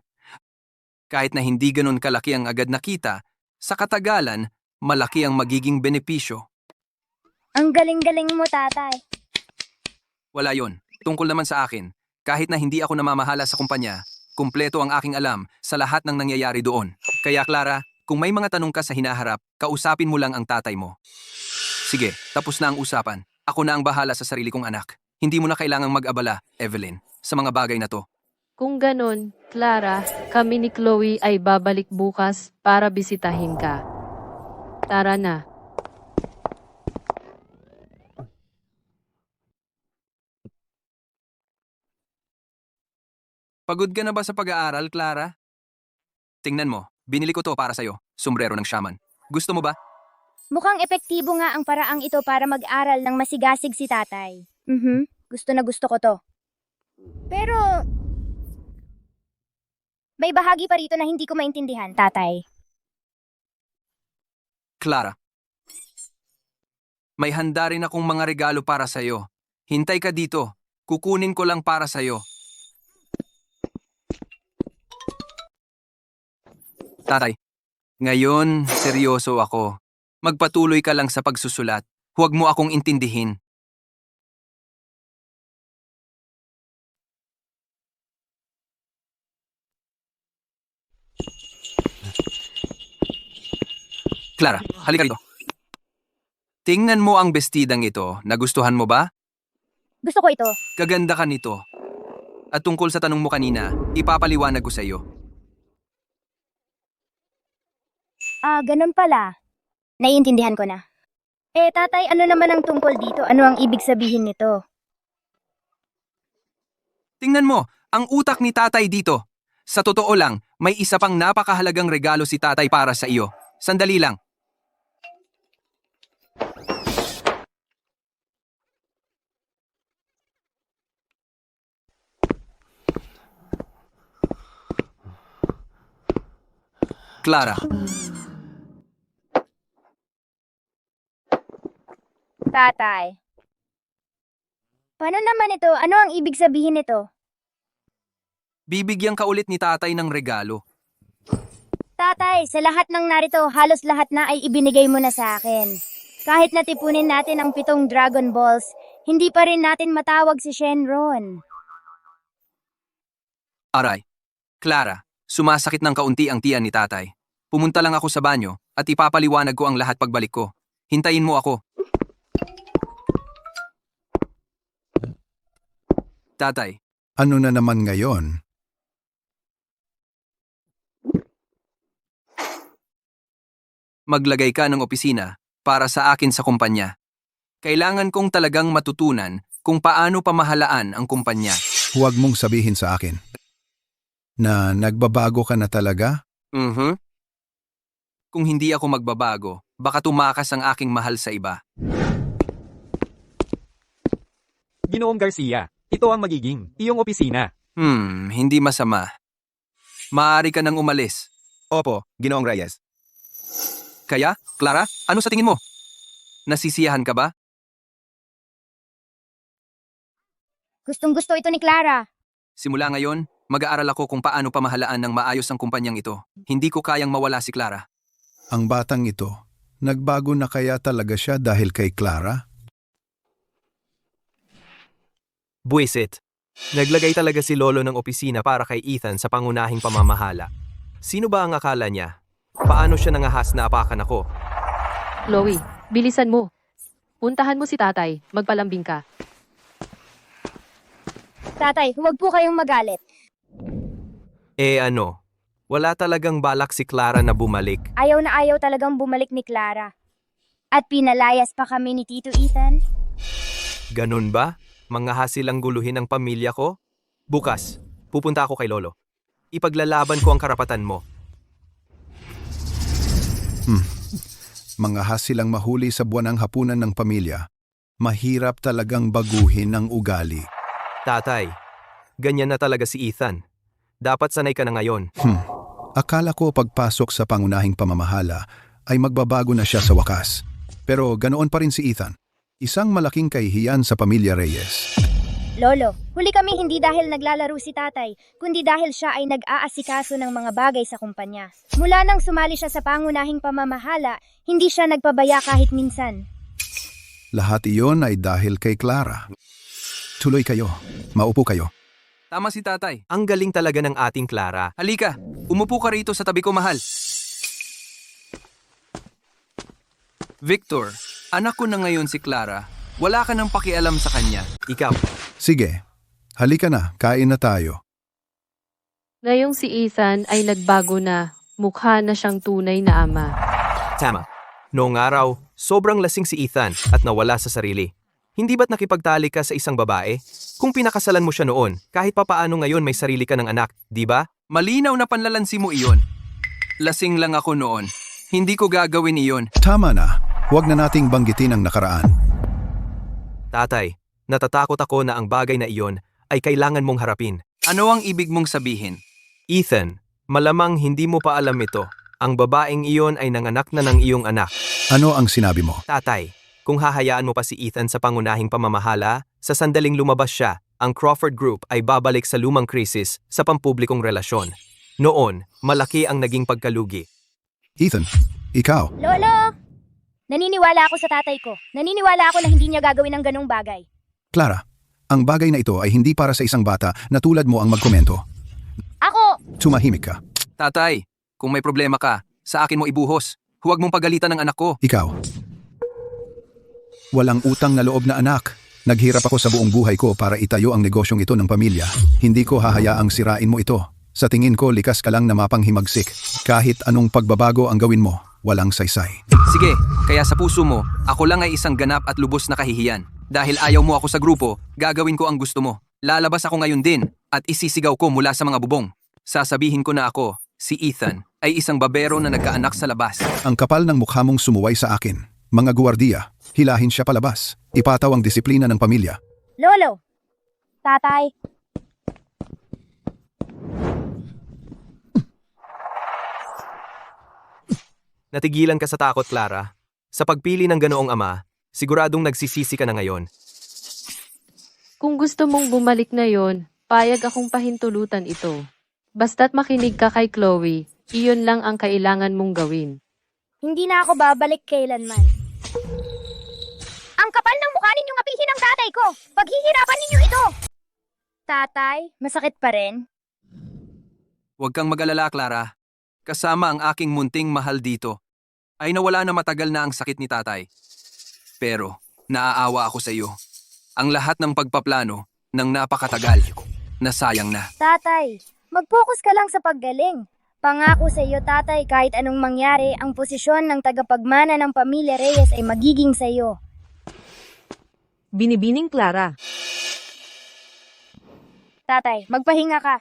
kahit na hindi ganun kalaki ang agad na kita, sa katagalan, malaki ang magiging benepisyo. Ang galing-galing mo, tatay. Wala yon. Tungkol naman sa akin, kahit na hindi ako namamahala sa kumpanya, kumpleto ang aking alam sa lahat ng nangyayari doon. Kaya Clara, kung may mga tanong ka sa hinaharap, kausapin mo lang ang tatay mo. Sige, tapos na ang usapan. Ako na ang bahala sa sarili kong anak. Hindi mo na kailangang mag-abala, Evelyn, sa mga bagay na to. Kung ganon, Clara, Kami ni Chloe ay babalik bukas para bisitahin ka. Tara na. Pagod ka na ba sa pag-aaral, Clara? Tingnan mo, binili ko to para sa'yo, sombrero ng shaman. Gusto mo ba? Mukhang epektibo nga ang paraang ito para mag-aral ng masigasig si tatay. Gusto na gusto ko to. Pero, may bahagi pa rito na hindi ko maintindihan, tatay. Clara, may handa rin akong mga regalo para sa'yo. Hintay ka dito, kukunin ko lang para sa'yo. Tatay, ngayon seryoso ako. Magpatuloy ka lang sa pagsusulat. Huwag mo akong intindihin. Clara, halika rito. Tingnan mo ang bestidang ito. Nagustuhan mo ba? Gusto ko ito. Gaganda ka nito. At tungkol sa tanong mo kanina, ipapaliwanag ko sa iyo. Ganun pala. Naiintindihan ko na. Tatay, ano naman ang tungkol dito? Ano ang ibig sabihin nito? Tingnan mo, ang utak ni tatay dito. Sa totoo lang, may isa pang napakahalagang regalo si tatay para sa iyo. Sandali lang. Clara, Tatay. Paano naman ito? Ano ang ibig sabihin nito? bibigyan ka ulit ni tatay ng regalo. Tatay, sa lahat ng narito, halos lahat na ay ibinigay mo na sa akin. Kahit natipunin natin ang 7 Dragon Balls, hindi pa rin natin matawag si Shenron. Aray, Clara, sumasakit ng kaunti ang tiyan ni tatay. Pumunta lang ako sa banyo at ipapaliwanag ko ang lahat pagbalik ko. Hintayin mo ako. Tatay, Ano na naman ngayon? maglagay ka ng opisina para sa akin sa kumpanya. Kailangan kong talagang matutunan kung paano pamahalaan ang kumpanya. Huwag mong sabihin sa akin na nagbabago ka na talaga? Kung hindi ako magbabago, baka tumakas ang aking mahal sa iba. Ginoong Garcia, ito ang magiging iyong opisina. Hindi masama. Maaari ka nang umalis. Opo, Ginoong Reyes. Kaya, Clara, ano sa tingin mo? Nasisiyahan ka ba? Gustong-gusto ito ni Clara. Simula ngayon, mag-aaral ako kung paano pamahalaan ng maayos ang kumpanyang ito. Hindi ko kayang mawala si Clara. Ang batang ito, nagbago na kaya talaga siya dahil kay Clara? Buisit. Naglagay talaga si Lolo ng opisina para kay Ethan sa pangunahing pamamahala. Sino ba ang akala niya? Paano siya nangahas na apakan ako? Chloe, bilisan mo. Puntahan mo si tatay, magpalambing ka. Tatay, huwag po kayong magalit. Ano? Wala talagang balak si Clara na bumalik. Ayaw na ayaw talagang bumalik ni Clara. At pinalayas pa kami ni Tito Ethan. Ganun ba? Mangahas silang guluhin ang pamilya ko? Bukas, pupunta ako kay Lolo. Ipaglalaban ko ang karapatan mo. Mga silang mahuli sa buwanang hapunan ng pamilya. Mahirap talagang baguhin ang ugali. Tatay, ganyan na talaga si Ethan. Dapat sanay ka na ngayon. Akala ko pagpasok sa pangunahing pamamahala ay magbabago na siya sa wakas. Pero ganoon pa rin si Ethan. Isang malaking kahihiyan sa pamilya Reyes. Lolo, huli kami hindi dahil naglalaro si tatay, kundi dahil siya ay nag-aasikaso ng mga bagay sa kumpanya. Mula nang sumali siya sa pangunahing pamamahala, hindi siya nagpabaya kahit minsan. Lahat iyon ay dahil kay Clara. Tuloy kayo. Maupo kayo. Tama si tatay. Ang galing talaga ng ating Clara. Halika, umupo ka rito sa tabi ko, mahal. Victor, anak ko na ngayon si Clara. Wala ka nang pakialam sa kanya. Ikaw, Sige, halika na, kain na tayo. Ngayong si Ethan ay nagbago na, mukha na siyang tunay na ama. Tama. Noong araw, sobrang lasing si Ethan at nawala sa sarili. Hindi ba't nakipagtalik ka sa isang babae? Kung pinakasalan mo siya noon, kahit papaano ngayon may sarili ka ng anak, di ba? Malinaw na panlalansi mo iyon. Lasing lang ako noon. Hindi ko gagawin iyon. Tama na. Huwag na nating banggitin ang nakaraan. Tatay, natatakot ako na ang bagay na iyon ay kailangan mong harapin. Ano ang ibig mong sabihin? Ethan, malamang hindi mo pa alam ito. Ang babaeng iyon ay nanganak na ng iyong anak. Ano ang sinabi mo? Tatay, kung hahayaan mo pa si Ethan sa pangunahing pamamahala, sa sandaling lumabas siya, ang Crawford Group ay babalik sa lumang krisis sa pampublikong relasyon. Noon, malaki ang naging pagkalugi. Ethan, ikaw. Lolo! Naniniwala ako sa tatay ko. Naniniwala ako na hindi niya gagawin ang ganong bagay. Clara, ang bagay na ito ay hindi para sa isang bata na tulad mo ang magkomento. Ako! Tumahimik ka. Tatay, kung may problema ka, sa akin mo ibuhos. Huwag mong pagalitan ng anak ko. Ikaw. Walang utang na loob na anak. Naghirap ako sa buong buhay ko para itayo ang negosyong ito ng pamilya. Hindi ko hahayaang sirain mo ito. Sa tingin ko, likas ka lang na mapanghimagsik. Kahit anong pagbabago ang gawin mo, walang saysay. Sige, kaya sa puso mo, ako lang ay isang ganap at lubos na kahihiyan. Dahil ayaw mo ako sa grupo, gagawin ko ang gusto mo. Lalabas ako ngayon din at isisigaw ko mula sa mga bubong. Sasabihin ko na ako, si Ethan, ay isang babero na nagkaanak sa labas. Ang kapal ng mukha mong sumuway sa akin. Mga guwardiya, hilahin siya palabas. Ipataw ang disiplina ng pamilya. Lolo! Tatay! Natigilan ka sa takot, Clara. Sa pagpili ng ganoong ama, siguradong nagsisisi ka na ngayon. Kung gusto mong bumalik na yon, payag akong pahintulutan ito. Basta't makinig ka kay Chloe, iyon lang ang kailangan mong gawin. Hindi na ako babalik kailanman. Ang kapal ng mukha ninyong apihin ang tatay ko! Paghihirapan ninyo ito! Tatay, masakit pa rin? Huwag kang mag-alala, Clara. Kasama ang aking munting mahal dito. Ay nawala na matagal na ang sakit ni tatay. Pero, naaawa ako sa iyo. Ang lahat ng pagpaplano ng napakatagal, nasayang na. Tatay, mag-focus ka lang sa paggaling. Pangako sa iyo, tatay, kahit anong mangyari, ang posisyon ng tagapagmana ng pamilya Reyes ay magiging sa iyo. Binibining Clara. Tatay, magpahinga ka.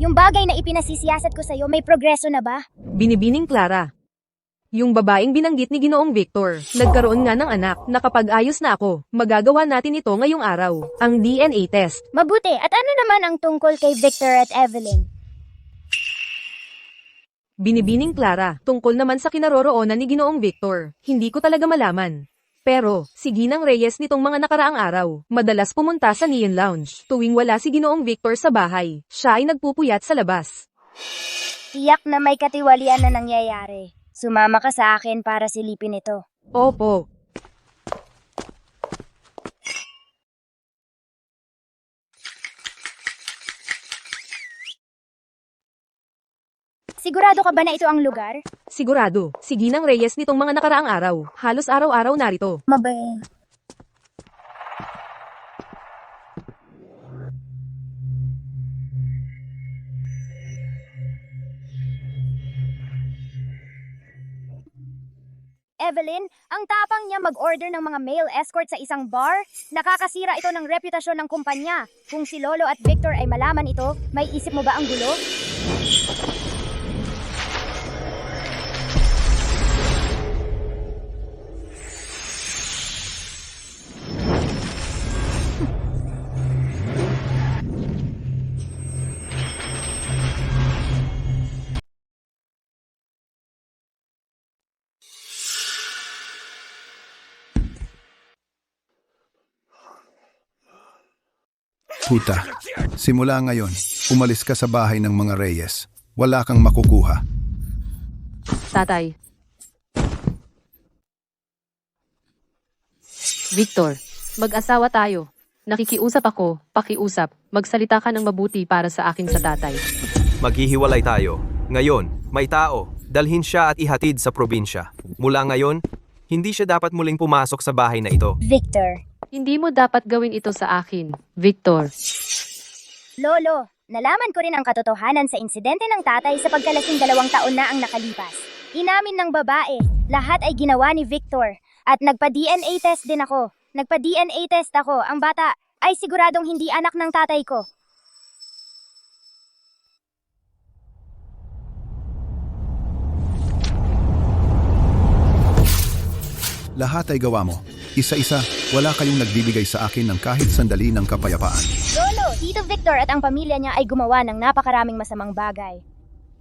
Yung bagay na ipinasisiyasat ko sa iyo, may progreso na ba? Binibining Clara. Yung babaeng binanggit ni Ginoong Victor, nagkaroon nga ng anak. Nakapag-ayos na ako. Magagawa natin ito ngayong araw. Ang DNA test. Mabuti, at ano naman ang tungkol kay Victor at Evelyn? Binibining Clara, tungkol naman sa kinaroroonan ni Ginoong Victor. Hindi ko talaga malaman. Pero, si Ginang Reyes nitong mga nakaraang araw, madalas pumunta sa Neon Lounge. Tuwing wala si Ginoong Victor sa bahay, siya ay nagpupuyat sa labas. Tiyak na may katiwalian na nangyayari. Sumama ka sa akin para silipin ito. Opo. Sigurado ka ba na ito ang lugar? Sigurado, si Ginang Reyes nitong mga nakaraang araw, halos araw-araw narito. Mabay. Evelyn, ang tapang niya mag-order ng mga male escort sa isang bar. Nakakasira ito ng reputasyon ng kumpanya. Kung si Lolo at Victor ay malaman ito, may isip mo ba ang gulo? Puta, simula ngayon, umalis ka sa bahay ng mga Reyes. Wala kang makukuha. Tatay. Victor, mag-asawa tayo. Nakikiusap ako, pakiusap, magsalita ka ng mabuti para sa akin sa tatay. Maghihiwalay tayo. Ngayon, may tao. Dalhin siya at ihatid sa probinsya. Mula ngayon, hindi siya dapat muling pumasok sa bahay na ito. Victor. Hindi mo dapat gawin ito sa akin, Victor. Lolo, nalaman ko rin ang katotohanan sa insidente ng tatay sa pagkalasing 2 taon na ang nakalipas. Inamin ng babae, lahat ay ginawa ni Victor. At nagpa-DNA test din ako. Nagpa-DNA test ako. Ang bata ay siguradong hindi anak ng tatay ko. Lahat ay gawa mo. Isa-isa, wala kayong nagbibigay sa akin ng kahit sandali ng kapayapaan. Lolo, Tito Victor at ang pamilya niya ay gumawa ng napakaraming masamang bagay.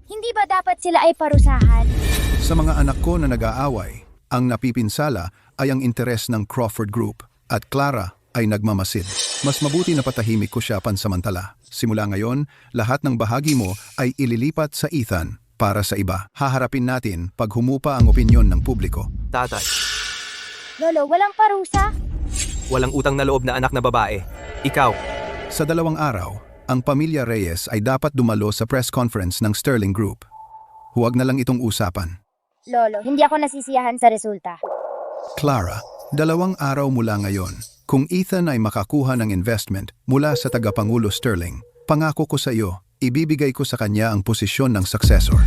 Hindi ba dapat sila ay parusahan? Sa mga anak ko na nag-aaway, ang napipinsala ay ang interes ng Crawford Group at Clara ay nagmamasid. Mas mabuti na patahimik ko siya pansamantala. Simula ngayon, lahat ng bahagi mo ay ililipat sa Ethan para sa iba. Haharapin natin pag humupa ang opinyon ng publiko. Tatay, Lolo, walang parusa? walang utang na loob na anak na babae. Ikaw, Sa 2 araw, ang pamilya Reyes ay dapat dumalo sa press conference ng Sterling Group. Huwag na lang itong usapan. Lolo, hindi ako nasisiyahan sa resulta. Clara, 2 araw mula ngayon, kung Ethan ay makakuha ng investment mula sa tagapangulo Sterling, pangako ko sa iyo, ibibigay ko sa kanya ang posisyon ng successor.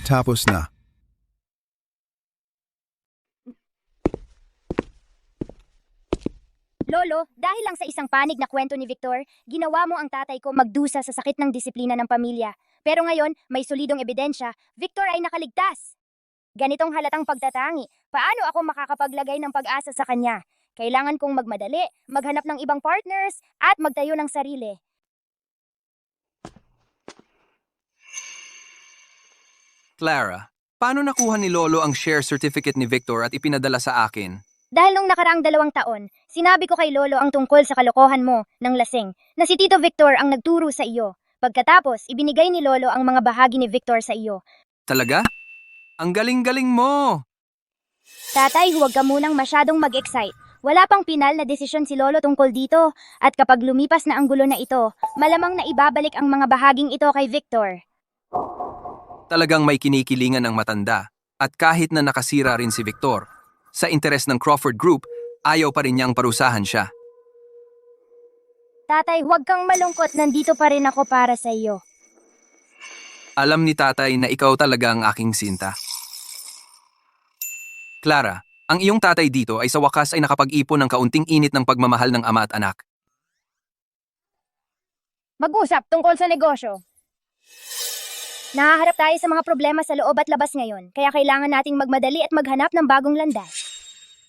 Tapos na. Lolo, dahil lang sa isang panig na kwento ni Victor, ginawa mo ang tatay ko magdusa sa sakit ng disiplina ng pamilya. Pero ngayon, may solidong ebidensya, Victor ay nakaligtas. Ganitong halatang pagtatangi, paano ako makakapaglagay ng pag-asa sa kanya? Kailangan kong magmadali, maghanap ng ibang partners, at magtayo ng sarili. Clara, paano nakuha ni Lolo ang share certificate ni Victor at ipinadala sa akin? Dahil nung nakaraang 2 taon, sinabi ko kay Lolo ang tungkol sa kalokohan mo ng lasing, na si Tito Victor ang nagturo sa iyo. Pagkatapos, ibinigay ni Lolo ang mga bahagi ni Victor sa iyo. Talaga? Ang galing-galing mo! Tatay, huwag ka munang masyadong mag-excite. Wala pang pinal na desisyon si Lolo tungkol dito. At kapag lumipas na ang gulo na ito, malamang na ibabalik ang mga bahaging ito kay Victor. Talagang may kinikilingan ng matanda. At kahit na nakasira rin si Victor, sa interes ng Crawford Group, ayaw pa rin niyang parusahan siya. Tatay, huwag kang malungkot. Nandito pa rin ako para sa iyo. Alam ni tatay na ikaw talaga ang aking sinta. Clara, ang iyong tatay dito ay sa wakas ay nakapag-ipon ng kaunting init ng pagmamahal ng ama at anak. Mag-usap tungkol sa negosyo. Nahaharap tayo sa mga problema sa loob at labas ngayon, kaya kailangan nating magmadali at maghanap ng bagong landas.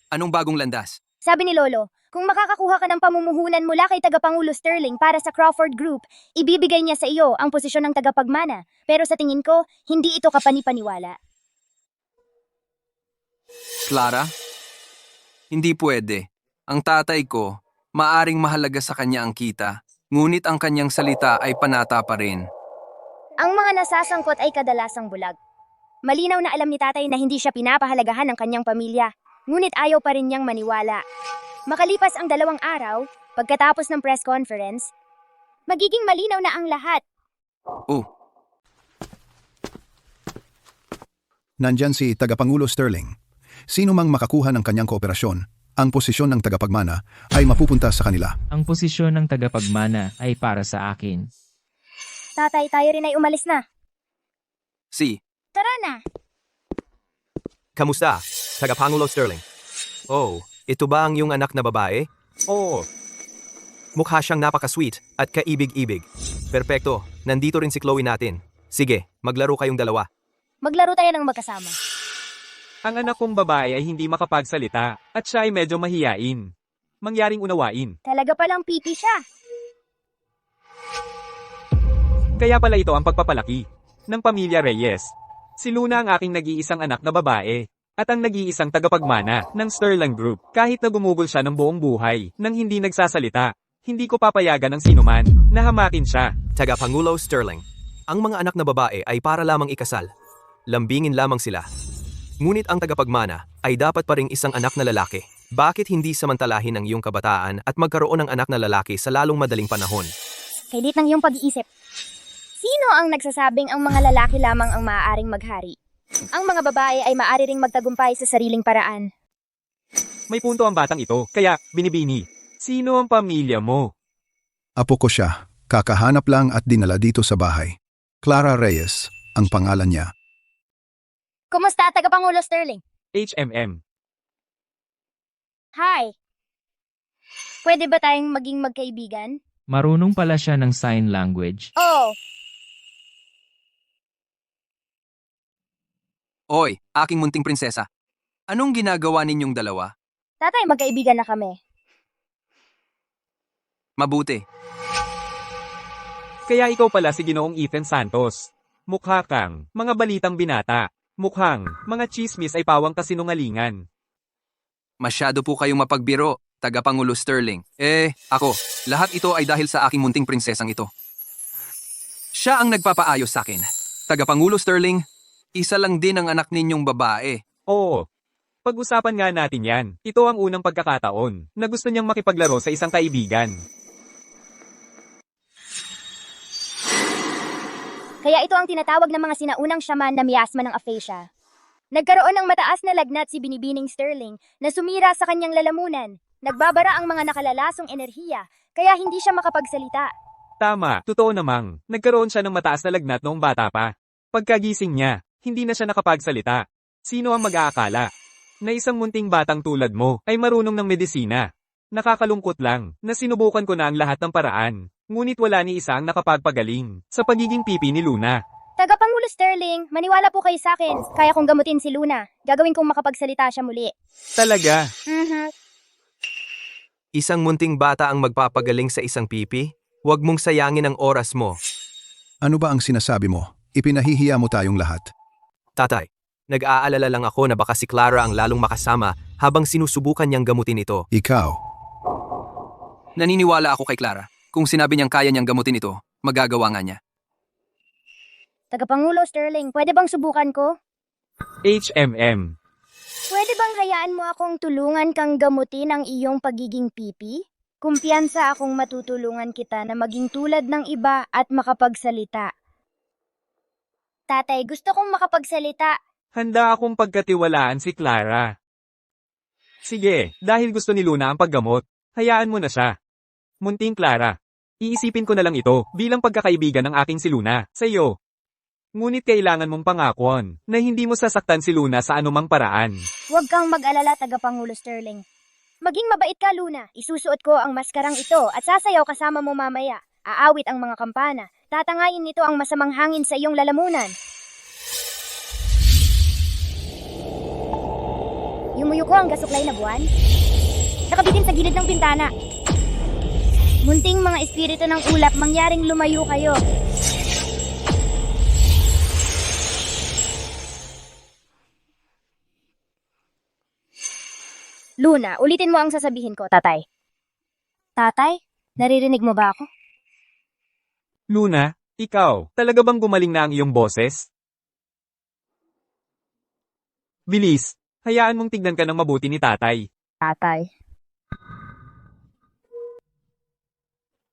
Anong bagong landas? Sabi ni Lolo, kung makakakuha ka ng pamumuhunan mula kay Tagapangulo Sterling para sa Crawford Group, ibibigay niya sa iyo ang posisyon ng tagapagmana. Pero sa tingin ko, hindi ito kapani-paniwala. Clara? Hindi pwede. Ang tatay ko, maaring mahalaga sa kanya ang kita, ngunit ang kanyang salita ay panata pa rin. Ang mga nasasangkot ay kadalasang bulag. Malinaw na alam ni tatay na hindi siya pinapahalagahan ng kanyang pamilya, ngunit ayaw pa rin niyang maniwala. Makalipas ang 2 araw, pagkatapos ng press conference, magiging malinaw na ang lahat. Oh, Nandyan si Tagapangulo Sterling. Sino mang makakuha ng kanyang kooperasyon, ang posisyon ng tagapagmana ay mapupunta sa kanila. Ang posisyon ng tagapagmana ay para sa akin. Tatay, tayo rin ay umalis na. si, Tara na! kamusta? Tagapangulo Sterling. Oh, ito ba ang iyong anak na babae? Oo, Mukha siyang napaka-sweet at kaibig-ibig. Perpekto, nandito rin si Chloe natin. Sige, maglaro kayong dalawa. Maglaro tayo ng magkasama. ang anak kong babae ay hindi makapagsalita at siya ay medyo mahiyain. Mangyaring unawain. Talaga palang pipi siya. Kaya pala ito ang pagpapalaki ng pamilya Reyes. Si Luna ang aking nag-iisang anak na babae at ang nag-iisang tagapagmana ng Sterling Group. Kahit na gumugol siya ng buong buhay nang hindi nagsasalita, hindi ko papayagan ng sinuman na hamakin siya. Tagapangulo Sterling. Ang mga anak na babae ay para lamang ikasal. Lambingin lamang sila. Ngunit ang tagapagmana ay dapat pa ring isang anak na lalaki. Bakit hindi samantalahin ang iyong kabataan at magkaroon ng anak na lalaki sa lalong madaling panahon? Kailit ng iyong pag-iisip. Sino ang nagsasabing ang mga lalaki lamang ang maaaring maghari? Ang mga babae ay maaari ring magtagumpay sa sariling paraan. May punto ang batang ito, kaya binibini. Sino ang pamilya mo? Apo ko siya. Kakahanap lang at dinala dito sa bahay. Clara Reyes, ang pangalan niya. Kumusta, Tagapangulo Sterling? HMM. Hi. Pwede ba tayong maging magkaibigan? Marunong pala siya ng sign language. Oo. Oy, aking munting prinsesa. Anong ginagawa ninyong dalawa? Tatay, magkaibigan na kami. Mabuti. Kaya ikaw pala si Ginoong Ethan Santos. Mukha kang mga balitang binata. Mukhang mga chismis ay pawang kasinungalingan. Masyado po kayong mapagbiro, Tagapangulo Sterling. Ako, lahat ito ay dahil sa aking munting prinsesang ito. Siya ang nagpapaayos sa akin. Tagapangulo Sterling, isa lang din ang anak ninyong babae. Oo. Pag-usapan nga natin yan. Ito ang unang pagkakataon na gusto niyang makipaglaro sa isang kaibigan. Kaya ito ang tinatawag ng mga sinaunang shaman na miasma ng aphasia. Nagkaroon ng mataas na lagnat si Binibining Sterling na sumira sa kanyang lalamunan. Nagbabara ang mga nakalalasong enerhiya, kaya hindi siya makapagsalita. Tama, totoo namang. Nagkaroon siya ng mataas na lagnat noong bata pa. Pagkagising niya, hindi na siya nakapagsalita. Sino ang mag-aakala na isang munting batang tulad mo ay marunong ng medisina? Nakakalungkot lang na sinubukan ko na ang lahat ng paraan. Ngunit wala ni isa ang nakapagpagaling sa pagiging pipi ni Luna. Tagapangulo Sterling, maniwala po kayo sa akin. Kaya kong gamutin si Luna. Gagawin kong makapagsalita siya muli. Talaga? Isang munting bata ang magpapagaling sa isang pipi? Huwag mong sayangin ang oras mo. Ano ba ang sinasabi mo? Ipinahihiya mo tayong lahat. Tatay, nag-aalala lang ako na baka si Clara ang lalong makasama habang sinusubukan niyang gamutin ito. Ikaw, Naniniwala ako kay Clara. Kung sinabi niyang kaya niyang gamutin ito, magagawa nga niya. Tagapangulo Sterling, pwede bang subukan ko? HMM. Pwede bang hayaan mo akong tulungan kang gamutin ang iyong pagiging pipi? Kumpiyansa akong matutulungan kita na maging tulad ng iba at makapagsalita. Tatay, gusto kong makapagsalita. Handa akong pagkatiwalaan si Clara. Sige, dahil gusto ni Luna ang paggamot, hayaan mo na siya. Munting Clara, iisipin ko na lang ito bilang pagkakaibigan ng aking si Luna sa iyo. Ngunit kailangan mong pangakon na hindi mo sasaktan si Luna sa anumang paraan. Huwag kang mag-alala, Tagapangulo Sterling. Maging mabait ka, Luna. Isusuot ko ang maskarang ito at sasayaw kasama mo mamaya. Aawit ang mga kampana. Tatangayin nito ang masamang hangin sa iyong lalamunan. Yumuyuko ang gasuklay na buwan. Nakabitin sa gilid ng bintana. Munting mga espiritu ng ulap, mangyaring lumayo kayo. Luna, ulitin mo ang sasabihin ko, tatay. Tatay, naririnig mo ba ako? Luna, ikaw, talaga bang gumaling na ang iyong boses? Bilis, hayaan mong tignan ka ng mabuti ni tatay. Tatay.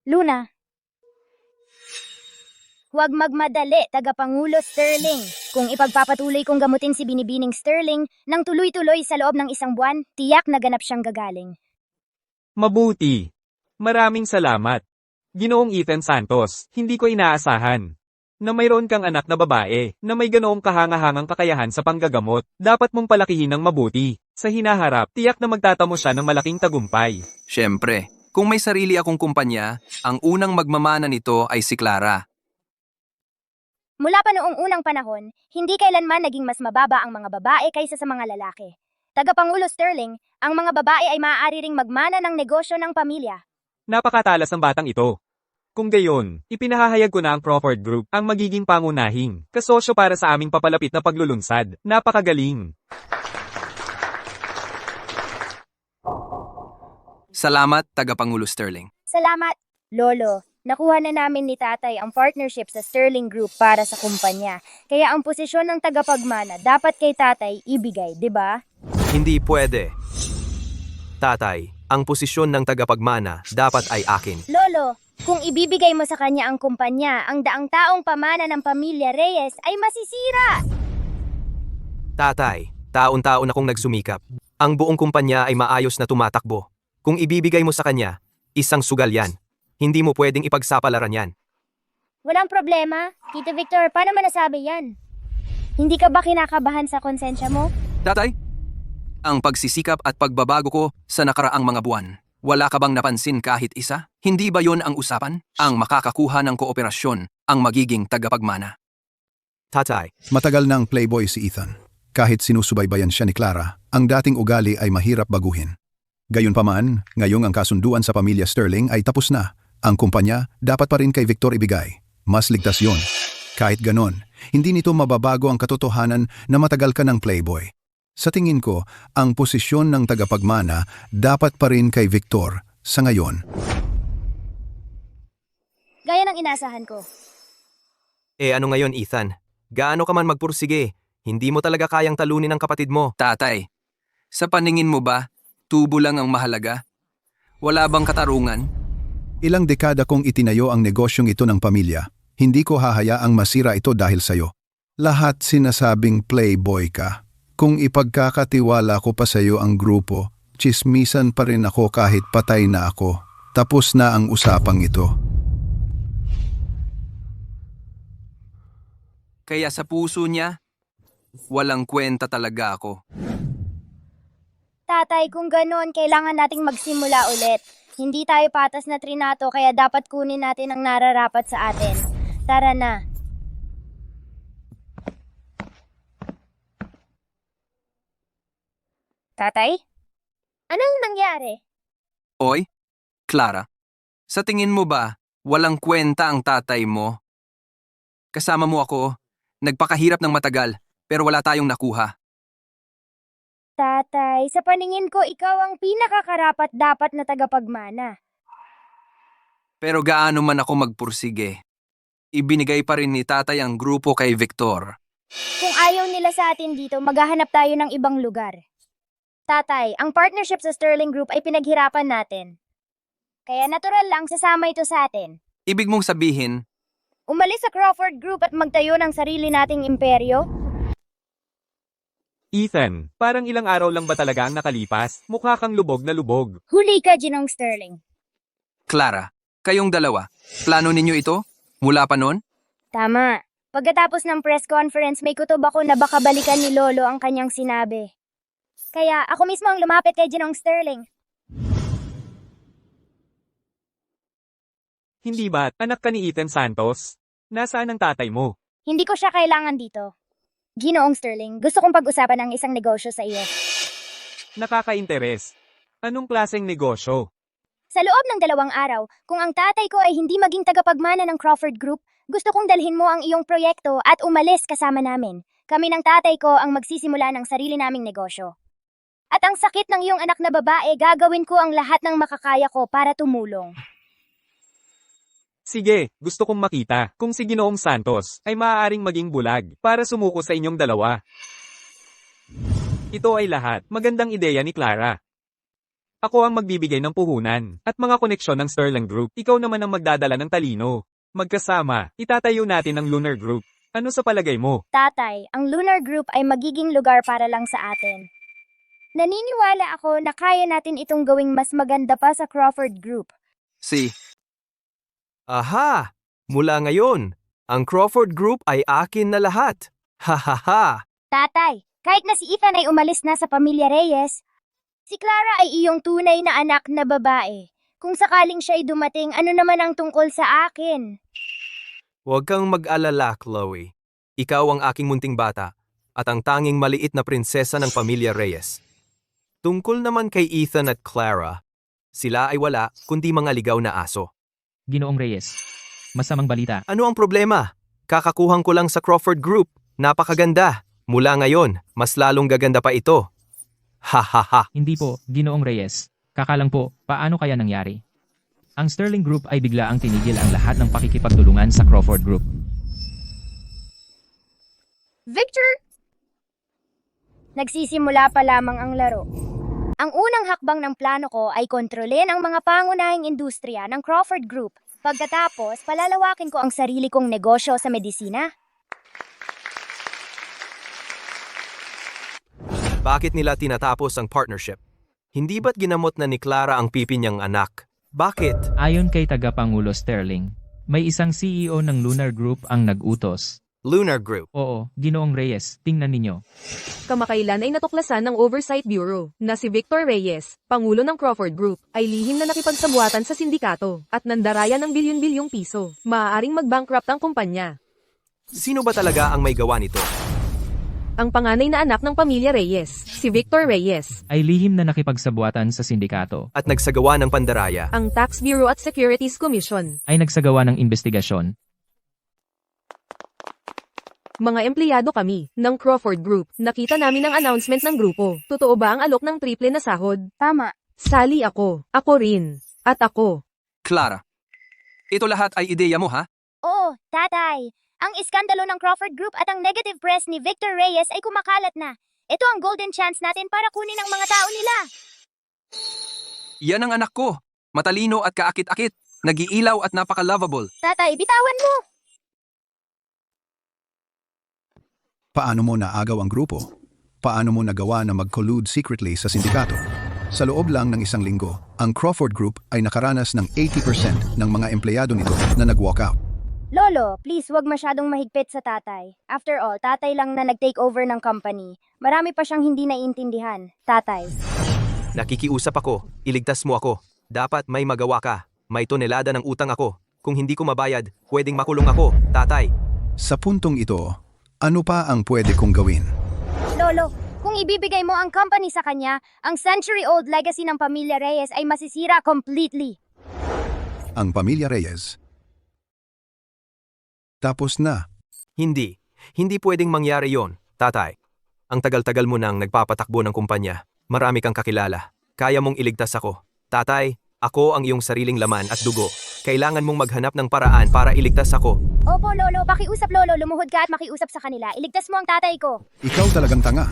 Luna. Huwag magmadali, Tagapangulo Sterling. Kung ipagpapatuloy kong gamutin si Binibining Sterling nang tuloy-tuloy sa loob ng isang buwan, tiyak na ganap siyang gagaling. Mabuti. Maraming salamat. Ginoong Ethan Santos, hindi ko inaasahan na mayroon kang anak na babae na may ganoong kahangahangang kakayahan sa panggagamot. Dapat mong palakihin ng mabuti. Sa hinaharap, tiyak na magtatamo siya ng malaking tagumpay. Siyempre, kung may sarili akong kumpanya, ang unang magmamana nito ay si Clara. Mula pa noong unang panahon, hindi kailanman naging mas mababa ang mga babae kaysa sa mga lalaki. Tagapangulo Sterling, ang mga babae ay maaari ring magmana ng negosyo ng pamilya. Napakatalas ng batang ito. Kung gayon, ipinahahayag ko na ang Crawford Group ang magiging pangunahing kasosyo para sa aming papalapit na paglulunsad. Napakagaling. Salamat, Tagapangulo Sterling. Salamat, Lolo. Nakuha na namin ni Tatay ang partnership sa Sterling Group para sa kumpanya. Kaya ang posisyon ng tagapagmana dapat kay Tatay ibigay, di ba? Hindi pwede. Tatay, ang posisyon ng tagapagmana dapat ay akin. Lolo, kung ibibigay mo sa kanya ang kumpanya, ang daang taong pamana ng pamilya Reyes ay masisira! Tatay, taon-taon akong nagsumikap. Ang buong kumpanya ay maayos na tumatakbo. Kung ibibigay mo sa kanya, isang sugal yan. Hindi mo pwedeng ipagsapalaran yan. Walang problema. Tito Victor, paano mo nasabi yan? Hindi ka ba kinakabahan sa konsensya mo? Tatay, ang pagsisikap at pagbabago ko sa nakaraang mga buwan. Wala ka bang napansin kahit isa? Hindi ba yon ang usapan? Ang makakakuha ng kooperasyon ang magiging tagapagmana. Tatay, Matagal na ang playboy si Ethan. Kahit sinusubaybayan siya ni Clara, ang dating ugali ay mahirap baguhin. Gayunpaman, ngayong ang kasunduan sa pamilya Sterling ay tapos na. Ang kumpanya dapat pa rin kay Victor ibigay. Mas ligtas yon. Kahit ganon, hindi nito mababago ang katotohanan na matagal ka ng playboy. Sa tingin ko, ang posisyon ng tagapagmana dapat pa rin kay Victor sa ngayon. Gaya ng inasahan ko. ano ngayon Ethan? Gaano ka man magpursige, hindi mo talaga kayang talunin ang kapatid mo. Tatay, sa paningin mo ba, tubo lang ang mahalaga? Wala bang katarungan? Ilang dekada kong itinayo ang negosyong ito ng pamilya. Hindi ko hahayaang masira ito dahil sayo. Lahat sinasabing playboy ka. Kung ipagkakatiwala ko pa sayo ang grupo, tsismisan pa rin ako kahit patay na ako. Tapos na ang usapang ito. Kaya sa puso niya, walang kwenta talaga ako. Tatay, kung ganon, kailangan nating magsimula ulit. Hindi tayo patas na trinato kaya dapat kunin natin ang nararapat sa atin. Tara na. Tatay? Anong nangyari? Oy, Clara, sa tingin mo ba, walang kwenta ang tatay mo? Kasama mo ako, nagpakahirap ng matagal, pero wala tayong nakuha. Tatay, sa paningin ko, ikaw ang pinakakarapat dapat na tagapagmana. Pero gaano man ako magpursige, ibinigay pa rin ni tatay ang grupo kay Victor. Kung ayaw nila sa atin dito, maghahanap tayo ng ibang lugar. Tatay, ang partnership sa Sterling Group ay pinaghirapan natin. Kaya natural lang sasama ito sa atin. Ibig mong sabihin, Umalis sa Crawford Group at magtayo ng sarili nating imperyo? Ethan, parang ilang araw lang ba talaga ang nakalipas? Mukha kang lubog na lubog. Huli ka, Ginong Sterling. Clara, kayong dalawa, plano ninyo ito? Mula pa noon? Tama. Pagkatapos ng press conference, may kutob ako na baka balikan ni Lolo ang kanyang sinabi. Kaya ako mismo ang lumapit kay Ginong Sterling. Hindi ba, anak ka ni Ethan Santos? Nasaan ang tatay mo? Hindi ko siya kailangan dito. Ginoong Sterling, gusto kong pag-usapan ang isang negosyo sa iyo. Nakaka-interes. Anong klaseng negosyo? Sa loob ng 2 araw, kung ang tatay ko ay hindi maging tagapagmana ng Crawford Group, gusto kong dalhin mo ang iyong proyekto at umalis kasama namin. Kami ng tatay ko ang magsisimula ng sarili naming negosyo. At ang sakit ng iyong anak na babae, gagawin ko ang lahat ng makakaya ko para tumulong. Sige, gusto kong makita kung si Ginoong Santos ay maaaring maging bulag para sumuko sa inyong dalawa. Ito ay lahat magandang ideya ni Clara. Ako ang magbibigay ng puhunan at mga koneksyon ng Sterling Group. Ikaw naman ang magdadala ng talino. Magkasama, itatayo natin ang Lunar Group. Ano sa palagay mo? Tatay, ang Lunar Group ay magiging lugar para lang sa atin. Naniniwala ako na kaya natin itong gawing mas maganda pa sa Crawford Group. Aha! Mula ngayon, ang Crawford Group ay akin na lahat. Ha ha ha! Tatay, kahit na si Ethan ay umalis na sa pamilya Reyes, si Clara ay iyong tunay na anak na babae. Kung sakaling siya ay dumating, ano naman ang tungkol sa akin? Huwag kang mag-alala, Chloe. Ikaw ang aking munting bata at ang tanging maliit na prinsesa ng pamilya Reyes. Tungkol naman kay Ethan at Clara, sila ay wala kundi mga ligaw na aso. Ginoong Reyes. Masamang balita. Ano ang problema? Kakakuhang ko lang sa Crawford Group. Napakaganda. Mula ngayon, mas lalong gaganda pa ito. Ha ha ha. Hindi po, Ginoong Reyes. Kakalang po, paano kaya nangyari? Ang Sterling Group ay bigla ang tinigil ang lahat ng pakikipagtulungan sa Crawford Group. Victor! Nagsisimula pa lamang ang laro. Ang unang hakbang ng plano ko ay kontrolin ang mga pangunahing industriya ng Crawford Group. Pagkatapos, palalawakin ko ang sarili kong negosyo sa medisina. Bakit nila tinatapos ang partnership? Hindi ba't ginamot na ni Clara ang pipi niyang anak? Bakit? Ayon kay Tagapangulo Sterling, may isang CEO ng Lunar Group ang nag-utos. Lunar Group. Oo, Ginoong Reyes, tingnan ninyo. Kamakailan ay natuklasan ng Oversight Bureau na si Victor Reyes, pangulo ng Crawford Group, ay lihim na nakipagsabuatan sa sindikato at nandaraya ng bilyon-bilyong piso. Maaaring mag-bankrupt ang kumpanya. Sino ba talaga ang may gawa nito? Ang panganay na anak ng pamilya Reyes, si Victor Reyes, Ay lihim na nakipagsabuatan sa sindikato. At nagsagawa ng pandaraya. ang Tax Bureau at Securities Commission. Ay nagsagawa ng investigasyon. Mga empleyado kami, ng Crawford Group. Nakita namin ang announcement ng grupo. Totoo ba ang alok ng triple na sahod? Tama. Sali ako. Ako rin. At ako. Clara, ito lahat ay ideya mo ha? Oo, tatay. Ang iskandalo ng Crawford Group at ang negative press ni Victor Reyes ay kumakalat na. Ito ang golden chance natin para kunin ang mga tao nila. Yan ang anak ko. Matalino at kaakit-akit. Nag-iilaw at napaka-lovable. Tatay, bitawan mo! Paano mo naagaw ang grupo? Paano mo nagawa na mag-collude secretly sa sindikato? Sa loob lang ng isang linggo, ang Crawford Group ay nakaranas ng 80% ng mga empleyado nito na nag-walk out. Lolo, please wag masyadong mahigpit sa tatay. After all, tatay lang na nag-take over ng company. Marami pa siyang hindi naiintindihan. Tatay. Nakikiusap ako. Iligtas mo ako. Dapat may magawa ka. May tonelada ng utang ako. Kung hindi ko mabayad, pwedeng makulong ako, tatay. Sa puntong ito, ano pa ang pwede kong gawin? Lolo, kung ibibigay mo ang company sa kanya, ang century-old legacy ng pamilya Reyes ay masisira completely. Ang pamilya Reyes. Tapos na. Hindi. Hindi pwedeng mangyari yon, tatay. Ang tagal-tagal mo nang nagpapatakbo ng kumpanya. Marami kang kakilala. Kaya mong iligtas ako. Tatay, ako ang iyong sariling laman at dugo. Kailangan mong maghanap ng paraan para iligtas ako. Opo, Lolo. Pakiusap, Lolo. Lumuhod ka at makiusap sa kanila. Iligtas mo ang tatay ko. Ikaw talagang tanga.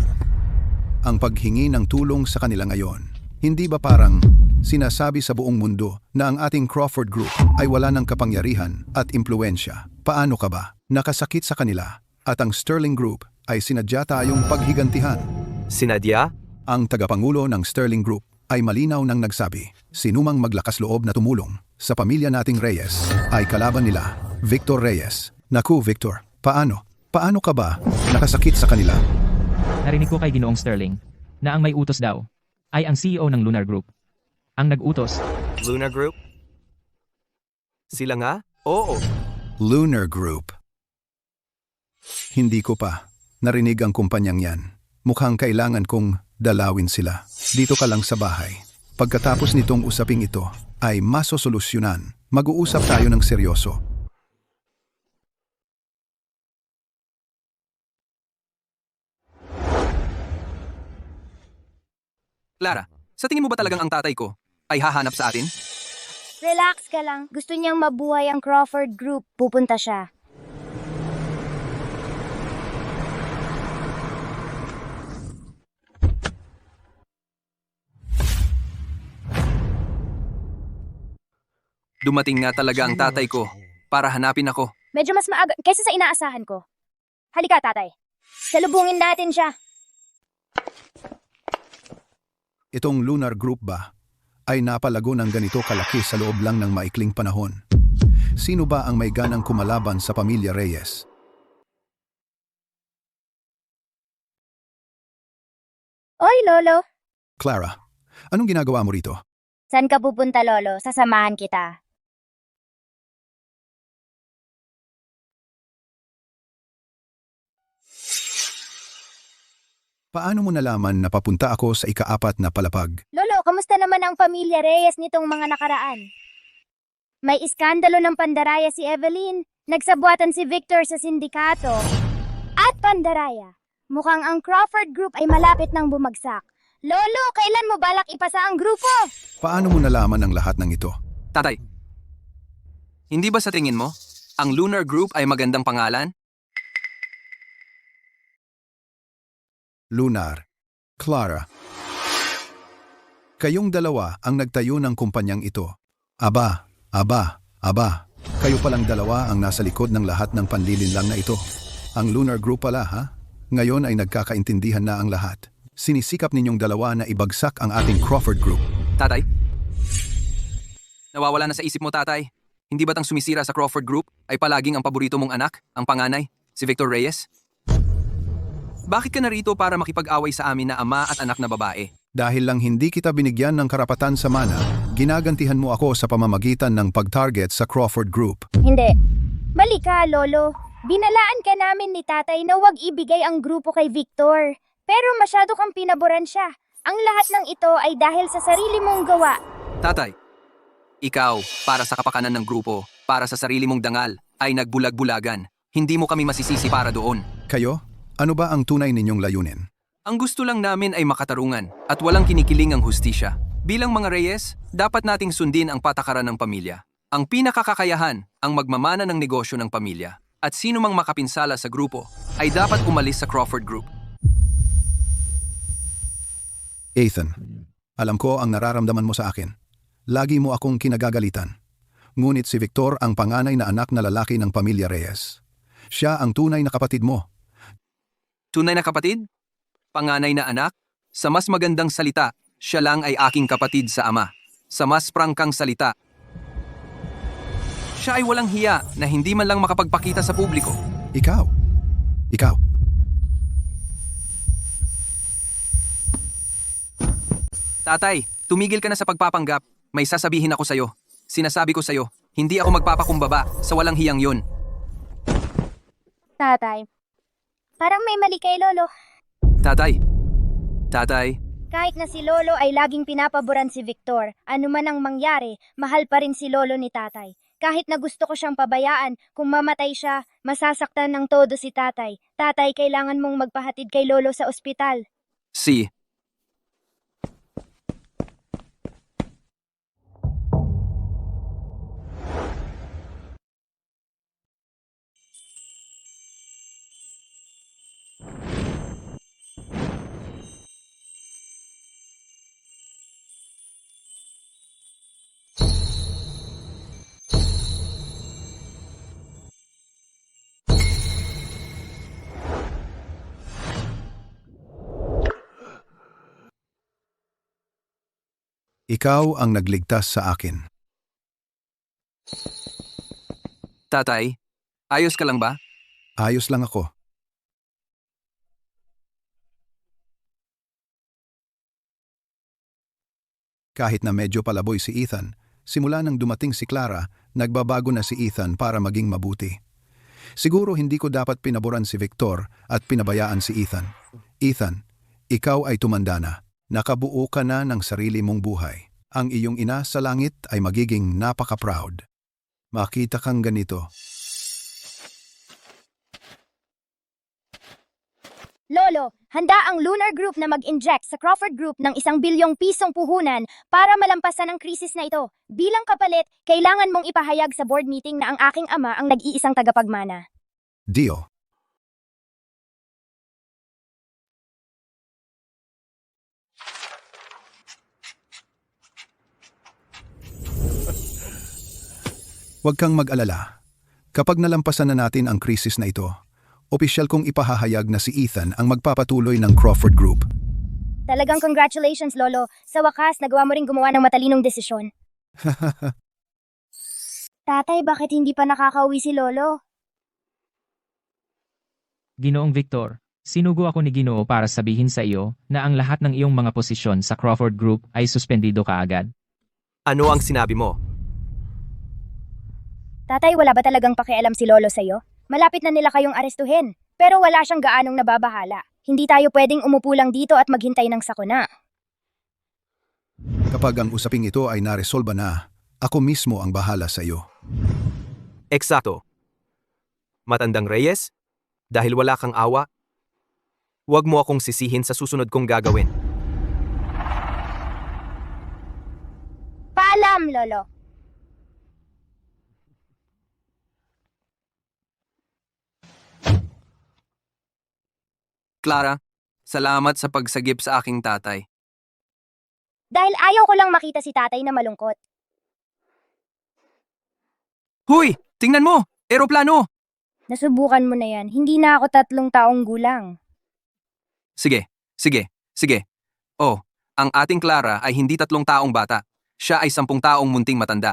Ang paghingi ng tulong sa kanila ngayon, hindi ba parang sinasabi sa buong mundo na ang ating Crawford Group ay wala ng kapangyarihan at impluensya? Paano ka ba? Nakasakit sa kanila at ang Sterling Group ay sinadya tayong paghigantihan. Sinadya? Ang tagapangulo ng Sterling Group ay malinaw nang nagsabi, sinumang maglakas loob na tumulong sa pamilya nating Reyes ay kalaban nila, Victor Reyes. Naku, Victor, paano? Paano ka ba nakasakit sa kanila? Narinig ko kay Ginoong Sterling na ang may utos daw ay ang CEO ng Lunar Group. Ang nag-utos. Lunar Group? Sila nga? Oo. Lunar Group. Hindi ko pa narinig ang kumpanyang yan. Mukhang kailangan kong dalawin sila. Dito ka lang sa bahay. Pagkatapos nitong usaping ito ay masosolusyonan. Mag-uusap tayo ng seryoso. Clara, sa tingin mo ba talagang ang tatay ko ay hahanap sa atin? Relax ka lang. Gusto niyang mabuhay ang Crawford Group. Pupunta siya. Dumating nga talaga ang tatay ko para hanapin ako. Medyo mas maaga kaysa sa inaasahan ko. Halika, tatay. Salubungin natin siya. Itong Lunar Group ba ay napalago ng ganito kalaki sa loob lang ng maikling panahon? Sino ba ang may ganang kumalaban sa pamilya Reyes? Oy, Lolo. Clara, anong ginagawa mo rito? Saan ka pupunta, Lolo? Sasamahan kita. Paano mo nalaman na papunta ako sa ika-4 na palapag? Lolo, kamusta naman ang pamilya Reyes nitong mga nakaraan? May iskandalo ng pandaraya si Evelyn. Nagsabuatan si Victor sa sindikato. At pandaraya. Mukhang ang Crawford Group ay malapit ng bumagsak. Lolo, kailan mo balak ipasa ang grupo? Paano mo nalaman ang lahat ng ito? Tatay, hindi ba sa tingin mo, ang Lunar Group ay magandang pangalan? Lunar, Clara. Kayong dalawa ang nagtayo ng kumpanyang ito. Aba. Kayo palang dalawa ang nasa likod ng lahat ng panlilinlang na ito. Ang Lunar Group pala, ha? Ngayon ay nagkakaintindihan na ang lahat. Sinisikap ninyong dalawa na ibagsak ang ating Crawford Group. Tatay, Nawawala na sa isip mo, tatay. Hindi ba't ang sumisira sa Crawford Group ay palaging ang paborito mong anak, ang panganay, si Victor Reyes? Bakit ka narito para makipag-away sa amin na ama at anak na babae? Dahil lang hindi kita binigyan ng karapatan sa mana, ginagantihan mo ako sa pamamagitan ng pag-target sa Crawford Group. Hindi. Mali ka, Lolo. Binalaan ka namin ni tatay na huwag ibigay ang grupo kay Victor. Pero masyado kang pinaboran siya. Ang lahat ng ito ay dahil sa sarili mong gawa. Tatay, ikaw, para sa kapakanan ng grupo, para sa sarili mong dangal, ay nagbulag-bulagan. Hindi mo kami masisisi para doon. Kayo? Ano ba ang tunay ninyong layunin? Ang gusto lang namin ay makatarungan at walang kinikiling ang hustisya. Bilang mga Reyes, dapat nating sundin ang patakaran ng pamilya. Ang pinakakakayahan ang magmamana ng negosyo ng pamilya. At sino mang makapinsala sa grupo ay dapat umalis sa Crawford Group. Ethan, alam ko ang nararamdaman mo sa akin. Lagi mo akong kinagagalitan. Ngunit si Victor ang panganay na anak na lalaki ng pamilya Reyes. Siya ang tunay na kapatid mo. Tunay na kapatid? Panganay na anak? Sa mas magandang salita, siya lang ay aking kapatid sa ama. Sa mas prangkang salita, siya ay walang hiya na hindi man lang makapagpakita sa publiko. Ikaw. Tatay, tumigil ka na sa pagpapanggap. May sasabihin ako sa'yo. Sinasabi ko sa'yo, hindi ako magpapakumbaba sa walang hiyang yun. Tatay, parang may mali kay Lolo. Tatay. Kahit na si Lolo ay laging pinapaboran si Victor, ano man ang mangyari, mahal pa rin si Lolo ni tatay. Kahit na gusto ko siyang pabayaan, kung mamatay siya, masasaktan ng todo si tatay. Tatay, kailangan mong magpahatid kay Lolo sa ospital. Si. Ikaw ang nagligtas sa akin. Tatay, ayos ka lang ba? Ayos lang ako. Kahit na medyo palaboy si Ethan, simula nang dumating si Clara, nagbabago na si Ethan para maging mabuti. Siguro hindi ko dapat pinaboran si Victor at pinabayaan si Ethan. Ethan, ikaw ay tumanda na. Nakabuo ka na ng sarili mong buhay. Ang iyong ina sa langit ay magiging napaka-proud. Makita kang ganito. Lolo, handa ang Lunar Group na mag-inject sa Crawford Group ng 1 bilyong pisong puhunan para malampasan ang krisis na ito. Bilang kapalit, kailangan mong ipahayag sa board meeting na ang aking ama ang nag-iisang tagapagmana. Deal. Huwag kang mag-alala. Kapag nalampasan na natin ang krisis na ito, opisyal kong ipahahayag na si Ethan ang magpapatuloy ng Crawford Group. Talagang congratulations, Lolo. Sa wakas, nagawa mo ring gumawa ng matalinong desisyon. Tatay, bakit hindi pa nakakauwi si Lolo? Ginoong Victor, sinugo ako ni Ginoo para sabihin sa iyo na ang lahat ng iyong mga posisyon sa Crawford Group ay suspendido kaagad. Ano ang sinabi mo? Tatay, wala ba talagang pakialam si Lolo sa'yo? Malapit na nila kayong arestuhin, pero wala siyang gaanong nababahala. Hindi tayo pwedeng umupo lang dito at maghintay ng sakuna. Kapag ang usaping ito ay naresolba na, ako mismo ang bahala sa iyo. Eksakto. Matandang Reyes, dahil wala kang awa, huwag mo akong sisihin sa susunod kong gagawin. Paalam, Lolo. Clara, salamat sa pagsagip sa aking tatay. Dahil ayaw ko lang makita si tatay na malungkot. Huy! Tingnan mo! Eroplano! Nasubukan mo na yan. Hindi na ako 3 taong gulang. Sige. Oh, ang ating Clara ay hindi 3 taong bata. Siya ay 10 taong munting matanda.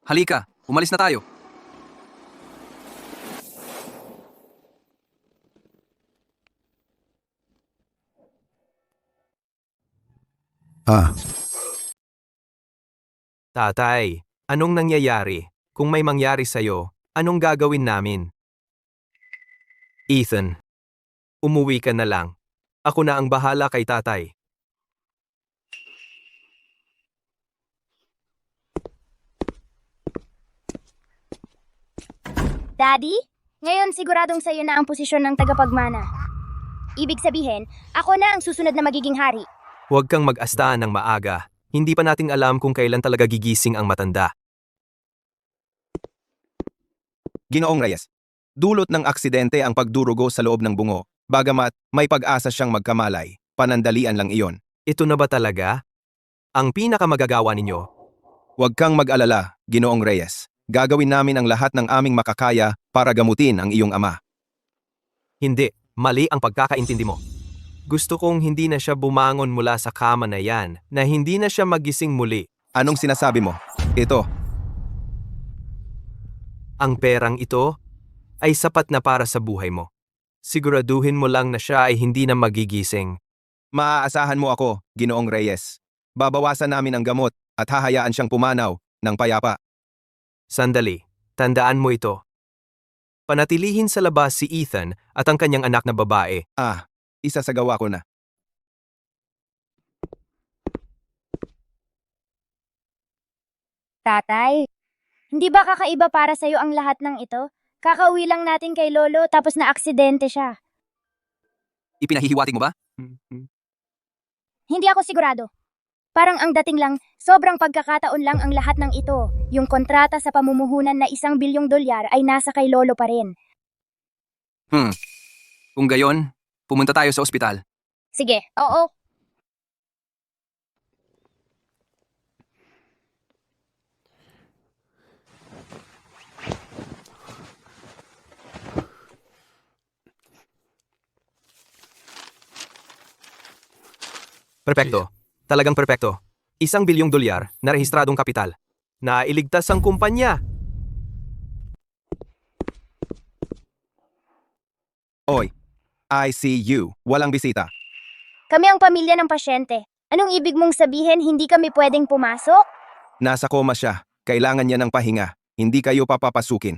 Halika, umalis na tayo. Ah, Tatay, anong nangyayari? Kung may mangyari sa'yo, anong gagawin namin? Ethan, umuwi ka na lang. Ako na ang bahala kay tatay. Daddy, ngayon siguradong sa'yo na ang posisyon ng tagapagmana. Ibig sabihin, ako na ang susunod na magiging hari. Huwag kang mag-asta ng maaga. Hindi pa nating alam kung kailan talaga gigising ang matanda. Ginoong Reyes, dulot ng aksidente ang pagdurugo sa loob ng bungo. Bagamat may pag-asa siyang magkamalay, panandalian lang iyon. Ito na ba talaga? Ang pinakamagagawa ninyo? Huwag kang mag-alala, Ginoong Reyes. Gagawin namin ang lahat ng aming makakaya para gamutin ang iyong ama. Hindi, mali ang pagkakaintindi mo. Gusto kong hindi na siya bumangon mula sa kama na yan, na hindi na siya magising muli. Anong sinasabi mo? Ito, Ang perang ito ay sapat na para sa buhay mo. Siguraduhin mo lang na siya ay hindi na magigising. maaasahan mo ako, Ginoong Reyes. Babawasan namin ang gamot at hahayaan siyang pumanaw ng payapa. Sandali, tandaan mo ito. Panatilihin sa labas si Ethan at ang kanyang anak na babae. Ah, isa sa gawa ko na. Tatay, hindi ba kakaiba para sa'yo ang lahat ng ito? Kakauwi lang natin kay Lolo tapos na aksidente siya. Ipinahihiwatig mo ba? Hindi ako sigurado. Parang ang dating lang, sobrang pagkakataon lang ang lahat ng ito. Yung kontrata sa pamumuhunan na $1 billion ay nasa kay Lolo pa rin. Kung gayon, pumunta tayo sa ospital. Sige, oo. Perpekto. Talagang perpekto. $1 bilyong na rehistradong kapital. Nailigtas ang kumpanya. Oy, ICU, walang bisita. Kami ang pamilya ng pasyente. Anong ibig mong sabihin hindi kami pwedeng pumasok? Nasa koma siya. Kailangan niya ng pahinga. Hindi kayo papapasukin.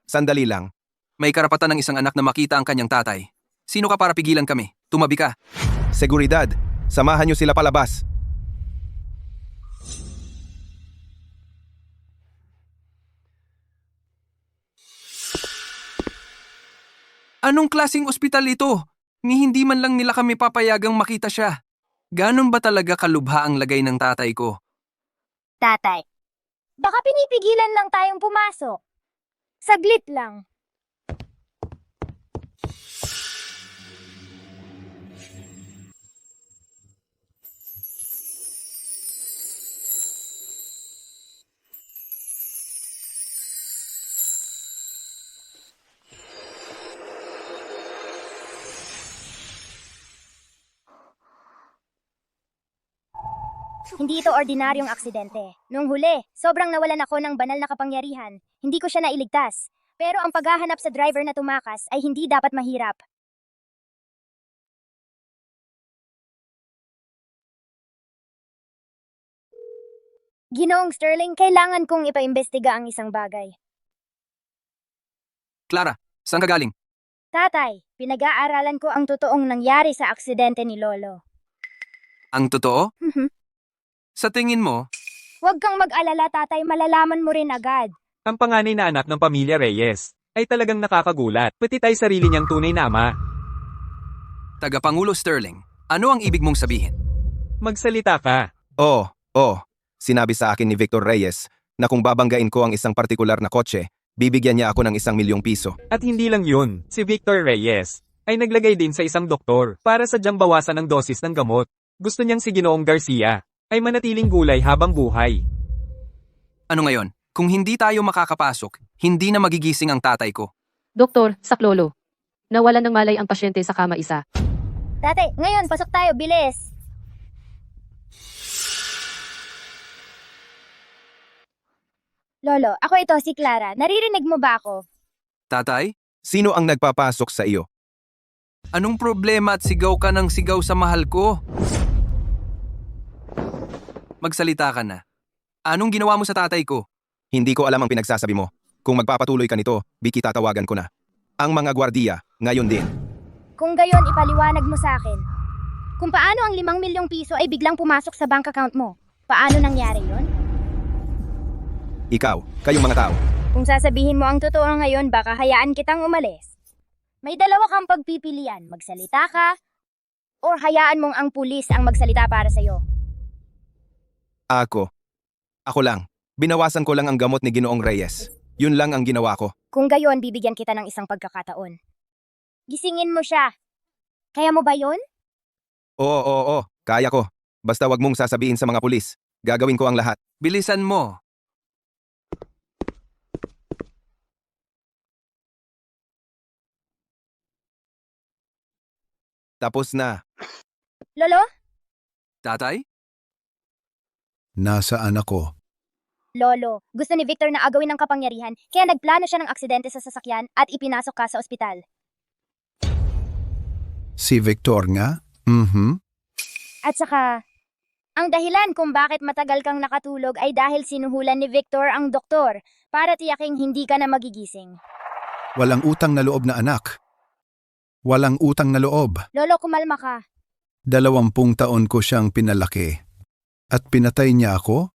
Sandali lang. May karapatan ng isang anak na makita ang kanyang tatay. Sino ka para pigilan kami? Tumabi ka. Seguridad, samahan niyo sila palabas. Anong klaseng ospital ito? Ni hindi man lang nila kami papayagang makita siya. Ganon ba talaga kalubha ang lagay ng tatay ko? Tatay, baka pinipigilan lang tayong pumasok. Saglit lang. Hindi ito ordinaryong aksidente. Nung huli, sobrang nawalan ako ng banal na kapangyarihan. Hindi ko siya nailigtas. Pero ang paghahanap sa driver na tumakas ay hindi dapat mahirap. Ginoong Sterling, kailangan kong ipaimbestiga ang isang bagay. Clara, saan ka galing? Tatay, pinag-aaralan ko ang totoong nangyari sa aksidente ni Lolo. Ang totoo? Mhm. Sa tingin mo, Huwag kang mag-alala, tatay, malalaman mo rin agad. Ang panganay na anak ng pamilya Reyes ay talagang nakakagulat. Pati tayo sarili niyang tunay na ama. Tagapangulo Sterling, ano ang ibig mong sabihin? Magsalita ka. Oh, sinabi sa akin ni Victor Reyes na kung babanggain ko ang isang partikular na kotse, bibigyan niya ako ng ₱1,000,000. At hindi lang yun, si Victor Reyes ay naglagay din sa isang doktor para sadyang bawasan ang dosis ng gamot. Gusto niyang si Ginoong Garcia ay manatiling gulay habang buhay. Ano ngayon? Kung hindi tayo makakapasok, hindi na magigising ang tatay ko. Doktor, saklolo. Nawalan ng malay ang pasyente sa kama isa. Tatay, ngayon, pasok tayo, bilis. Lolo, ako ito, si Clara. Naririnig mo ba ako? Tatay, Sino ang nagpapasok sa iyo? anong problema at sigaw ka ng sigaw sa mahal ko? Magsalita ka na. Anong ginawa mo sa tatay ko? Hindi ko alam ang pinagsasabi mo. Kung magpapatuloy ka nito, Vicky, tatawagan ko na. Ang mga gwardiya, ngayon din. Kung gayon, ipaliwanag mo sa akin. Kung paano ang 5 milyong piso ay biglang pumasok sa bank account mo. Paano nangyari yon? Ikaw, kayong mga tao. Kung sasabihin mo ang totoo ngayon, baka hayaan kitang umalis. May dalawa kang pagpipilian. Magsalita ka, or hayaan mong ang pulis ang magsalita para sa'yo. Ako lang. Binawasan ko lang ang gamot ni Ginoong Reyes. Yun lang ang ginawa ko. Kung gayon, bibigyan kita ng isang pagkakataon. Gisingin mo siya. Kaya mo ba yon? Oo, kaya ko. Basta wag mong sasabihin sa mga pulis. Gagawin ko ang lahat. Bilisan mo. Tapos na. Lolo? Tatay? Nasaan ako? Lolo, gusto ni Victor na agawin ng kapangyarihan, kaya nagplano siya ng aksidente sa sasakyan at ipinasok ka sa ospital. Si Victor nga? At saka, ang dahilan kung bakit matagal kang nakatulog ay dahil sinuhulan ni Victor ang doktor para tiyaking hindi ka na magigising. Walang utang na loob na anak. Walang utang na loob. Lolo, kumalma ka. 20 taon ko siyang pinalaki. At pinatay niya ako?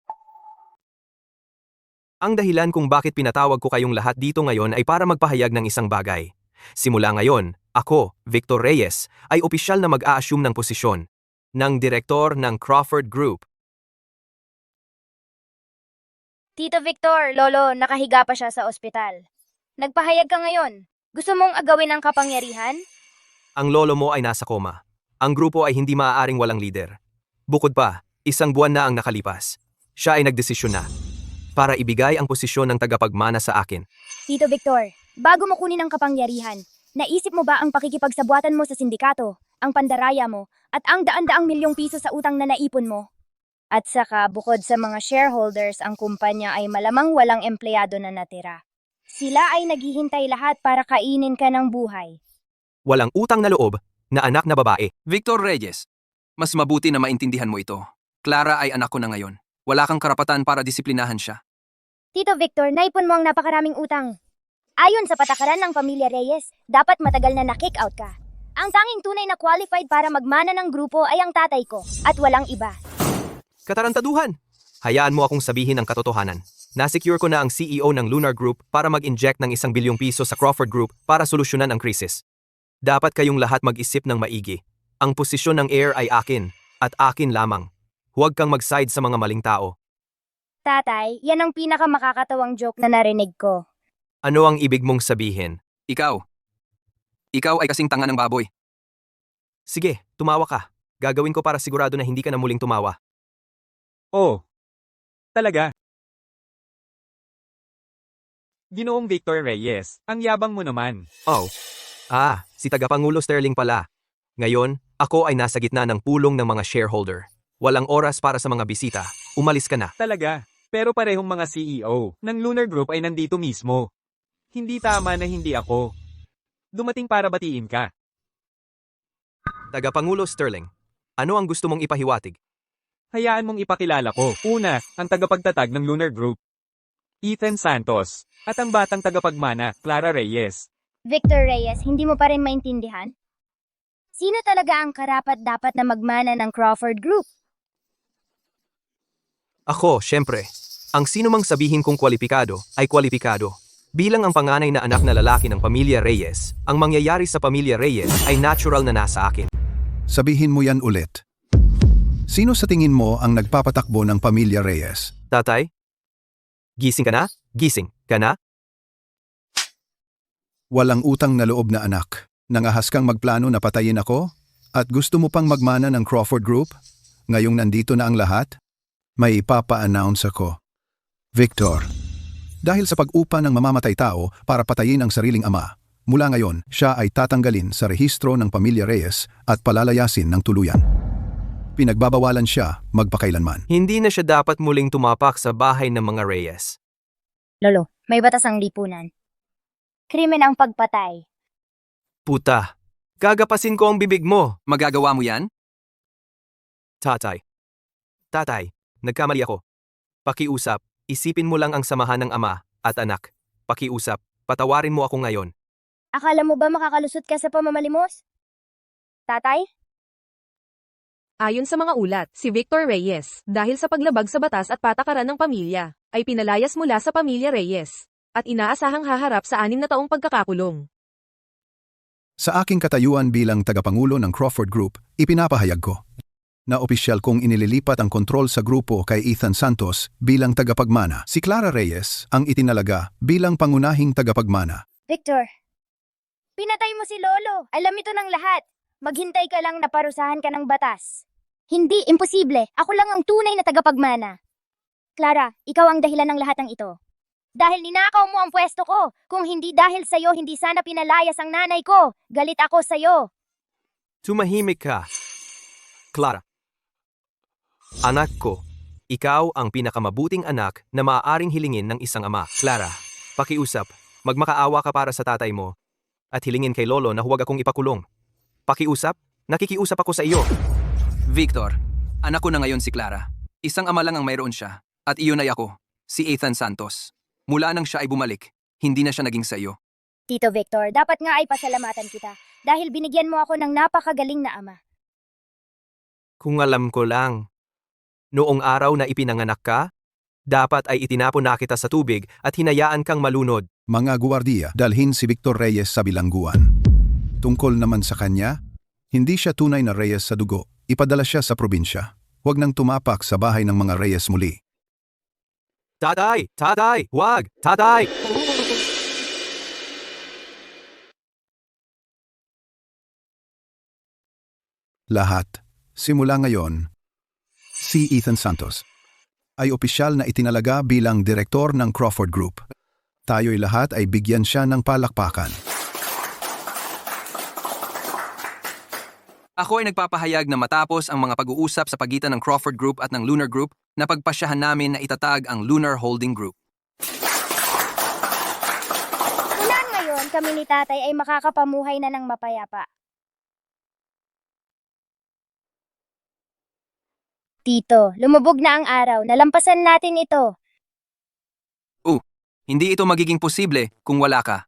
Ang dahilan kung bakit pinatawag ko kayong lahat dito ngayon ay para magpahayag ng isang bagay. Simula ngayon, ako, Victor Reyes, ay opisyal na mag-a-assume ng posisyon ng direktor ng Crawford Group. Tito Victor, Lolo, nakahiga pa siya sa ospital. Nagpahayag ka ngayon. Gusto mong agawin ang kapangyarihan? Ang lolo mo ay nasa koma. Ang grupo ay hindi maaaring walang leader. Bukod pa, 1 buwan na ang nakalipas. Siya ay nagdesisyon na para ibigay ang posisyon ng tagapagmana sa akin. Tito Victor, bago mo kunin ang kapangyarihan, naisip mo ba ang pakikipagsabuatan mo sa sindikato, ang pandaraya mo, at ang daan-daang milyong piso sa utang na naipon mo? At saka, bukod sa mga shareholders, ang kumpanya ay malamang walang empleyado na natira. Sila ay naghihintay lahat para kainin ka ng buhay. Walang utang na loob na anak na babae. Victor Reyes, mas mabuti na maintindihan mo ito. Clara ay anak ko na ngayon. Wala kang karapatan para disiplinahan siya. Tito Victor, naipon mo ang napakaraming utang. Ayon sa patakaran ng pamilya Reyes, dapat matagal na na-kick out ka. Ang tanging tunay na qualified para magmana ng grupo ay ang tatay ko, at walang iba. Katarantaduhan! Hayaan mo akong sabihin ang katotohanan. Nasecure ko na ang CEO ng Lunar Group para mag-inject ng 1 bilyong piso sa Crawford Group para solusyonan ang krisis. Dapat kayong lahat mag-isip ng maigi. Ang posisyon ng heir ay akin, at akin lamang. Huwag kang mag-side sa mga maling tao. Tatay, yan ang pinakamakakatawang joke na narinig ko. Ano ang ibig mong sabihin? Ikaw ay kasing tanga ng baboy. Sige, tumawa ka. Gagawin ko para sigurado na hindi ka na muling tumawa. Oh. Talaga. Ginoong Victor Reyes, ang yabang mo naman. Oh. Si Tagapangulo Sterling pala. Ngayon, ako ay nasa gitna ng pulong ng mga shareholder. Walang oras para sa mga bisita. Umalis ka na. Talaga. Pero parehong mga CEO ng Lunar Group ay nandito mismo. Hindi tama na hindi ako. Dumating para batiin ka. Tagapangulo Sterling, ano ang gusto mong ipahiwatig? Hayaan mong ipakilala ko. Una, ang tagapagtatag ng Lunar Group, Ethan Santos, at ang batang tagapagmana, Clara Reyes. Victor Reyes, hindi mo pa rin maintindihan? Sino talaga ang karapat-dapat na magmana ng Crawford Group? Ako, syempre. Ang sino mang sabihin kong kwalipikado ay kwalipikado. Bilang ang panganay na anak na lalaki ng pamilya Reyes, ang mangyayari sa pamilya Reyes ay natural na nasa akin. Sabihin mo yan ulit. Sino sa tingin mo ang nagpapatakbo ng pamilya Reyes? Tatay? Gising ka na? Gising ka na? Walang utang na loob na anak. Nangahas kang magplano na patayin ako? At gusto mo pang magmana ng Crawford Group? Ngayong nandito na ang lahat? May ipapa-announce ako. Victor, dahil sa pag-upa ng mamamatay tao para patayin ang sariling ama, mula ngayon siya ay tatanggalin sa rehistro ng pamilya Reyes at palalayasin ng tuluyan. Pinagbabawalan siya magpakailanman. Hindi na siya dapat muling tumapak sa bahay ng mga Reyes. Lolo, may batas ang lipunan. Krimen ang pagpatay. Puta. Gagapasin ko ang bibig mo. Magagawa mo yan? Tatay. Tatay, nagkamali ako. Pakiusap, isipin mo lang ang samahan ng ama at anak. Pakiusap, patawarin mo ako ngayon. Akala mo ba makakalusot ka sa pamamalimos? Tatay? Ayon sa mga ulat, si Victor Reyes, dahil sa paglabag sa batas at patakaran ng pamilya, ay pinalayas mula sa pamilya Reyes, at inaasahang haharap sa 6 na taong pagkakakulong. Sa aking katayuan bilang tagapangulo ng Crawford Group, ipinapahayag ko na opisyal kong inililipat ang kontrol sa grupo kay Ethan Santos bilang tagapagmana. Si Clara Reyes ang itinalaga bilang pangunahing tagapagmana. Victor, pinatay mo si Lolo. Alam ito ng lahat. Maghintay ka lang na parusahan ka ng batas. Hindi, imposible. Ako lang ang tunay na tagapagmana. Clara, ikaw ang dahilan ng lahat ng ito. Dahil ninakaw mo ang pwesto ko. Kung hindi dahil sa'yo, hindi sana pinalayas ang nanay ko. Galit ako sa'yo. Tumahimik ka. Clara. Anak ko, ikaw ang pinakamabuting anak na maaaring hilingin ng isang ama. Clara, pakiusap, magmakaawa ka para sa tatay mo at hilingin kay Lolo na huwag akong ipakulong. Pakiusap, nakikiusap ako sa iyo. Victor, anak ko na ngayon si Clara. Isang ama lang ang mayroon siya. At iyon ay ako, si Ethan Santos. Mula nang siya ay bumalik, hindi na siya naging sa iyo. Tito Victor, dapat nga ay pasalamatan kita. Dahil binigyan mo ako ng napakagaling na ama. Kung alam ko lang, noong araw na ipinanganak ka, dapat ay itinapon na kita sa tubig at hinayaan kang malunod. Mga guwardiya, dalhin si Victor Reyes sa bilangguan. Tungkol naman sa kanya, hindi siya tunay na Reyes sa dugo. Ipadala siya sa probinsya. Huwag nang tumapak sa bahay ng mga Reyes muli. Tatay! Tatay! Wag! Tatay! Lahat, simula ngayon, si Ethan Santos ay opisyal na itinalaga bilang direktor ng Crawford Group. Tayo'y lahat ay bigyan siya ng palakpakan. Ako ay nagpapahayag na matapos ang mga pag-uusap sa pagitan ng Crawford Group at ng Lunar Group, na pagpasyahan namin na itatag ang Lunar Holding Group. Mula ngayon, kami ni tatay ay makakapamuhay na ng mapayapa. Tito, lumubog na ang araw. Nalampasan natin ito. Hindi ito magiging posible kung wala ka.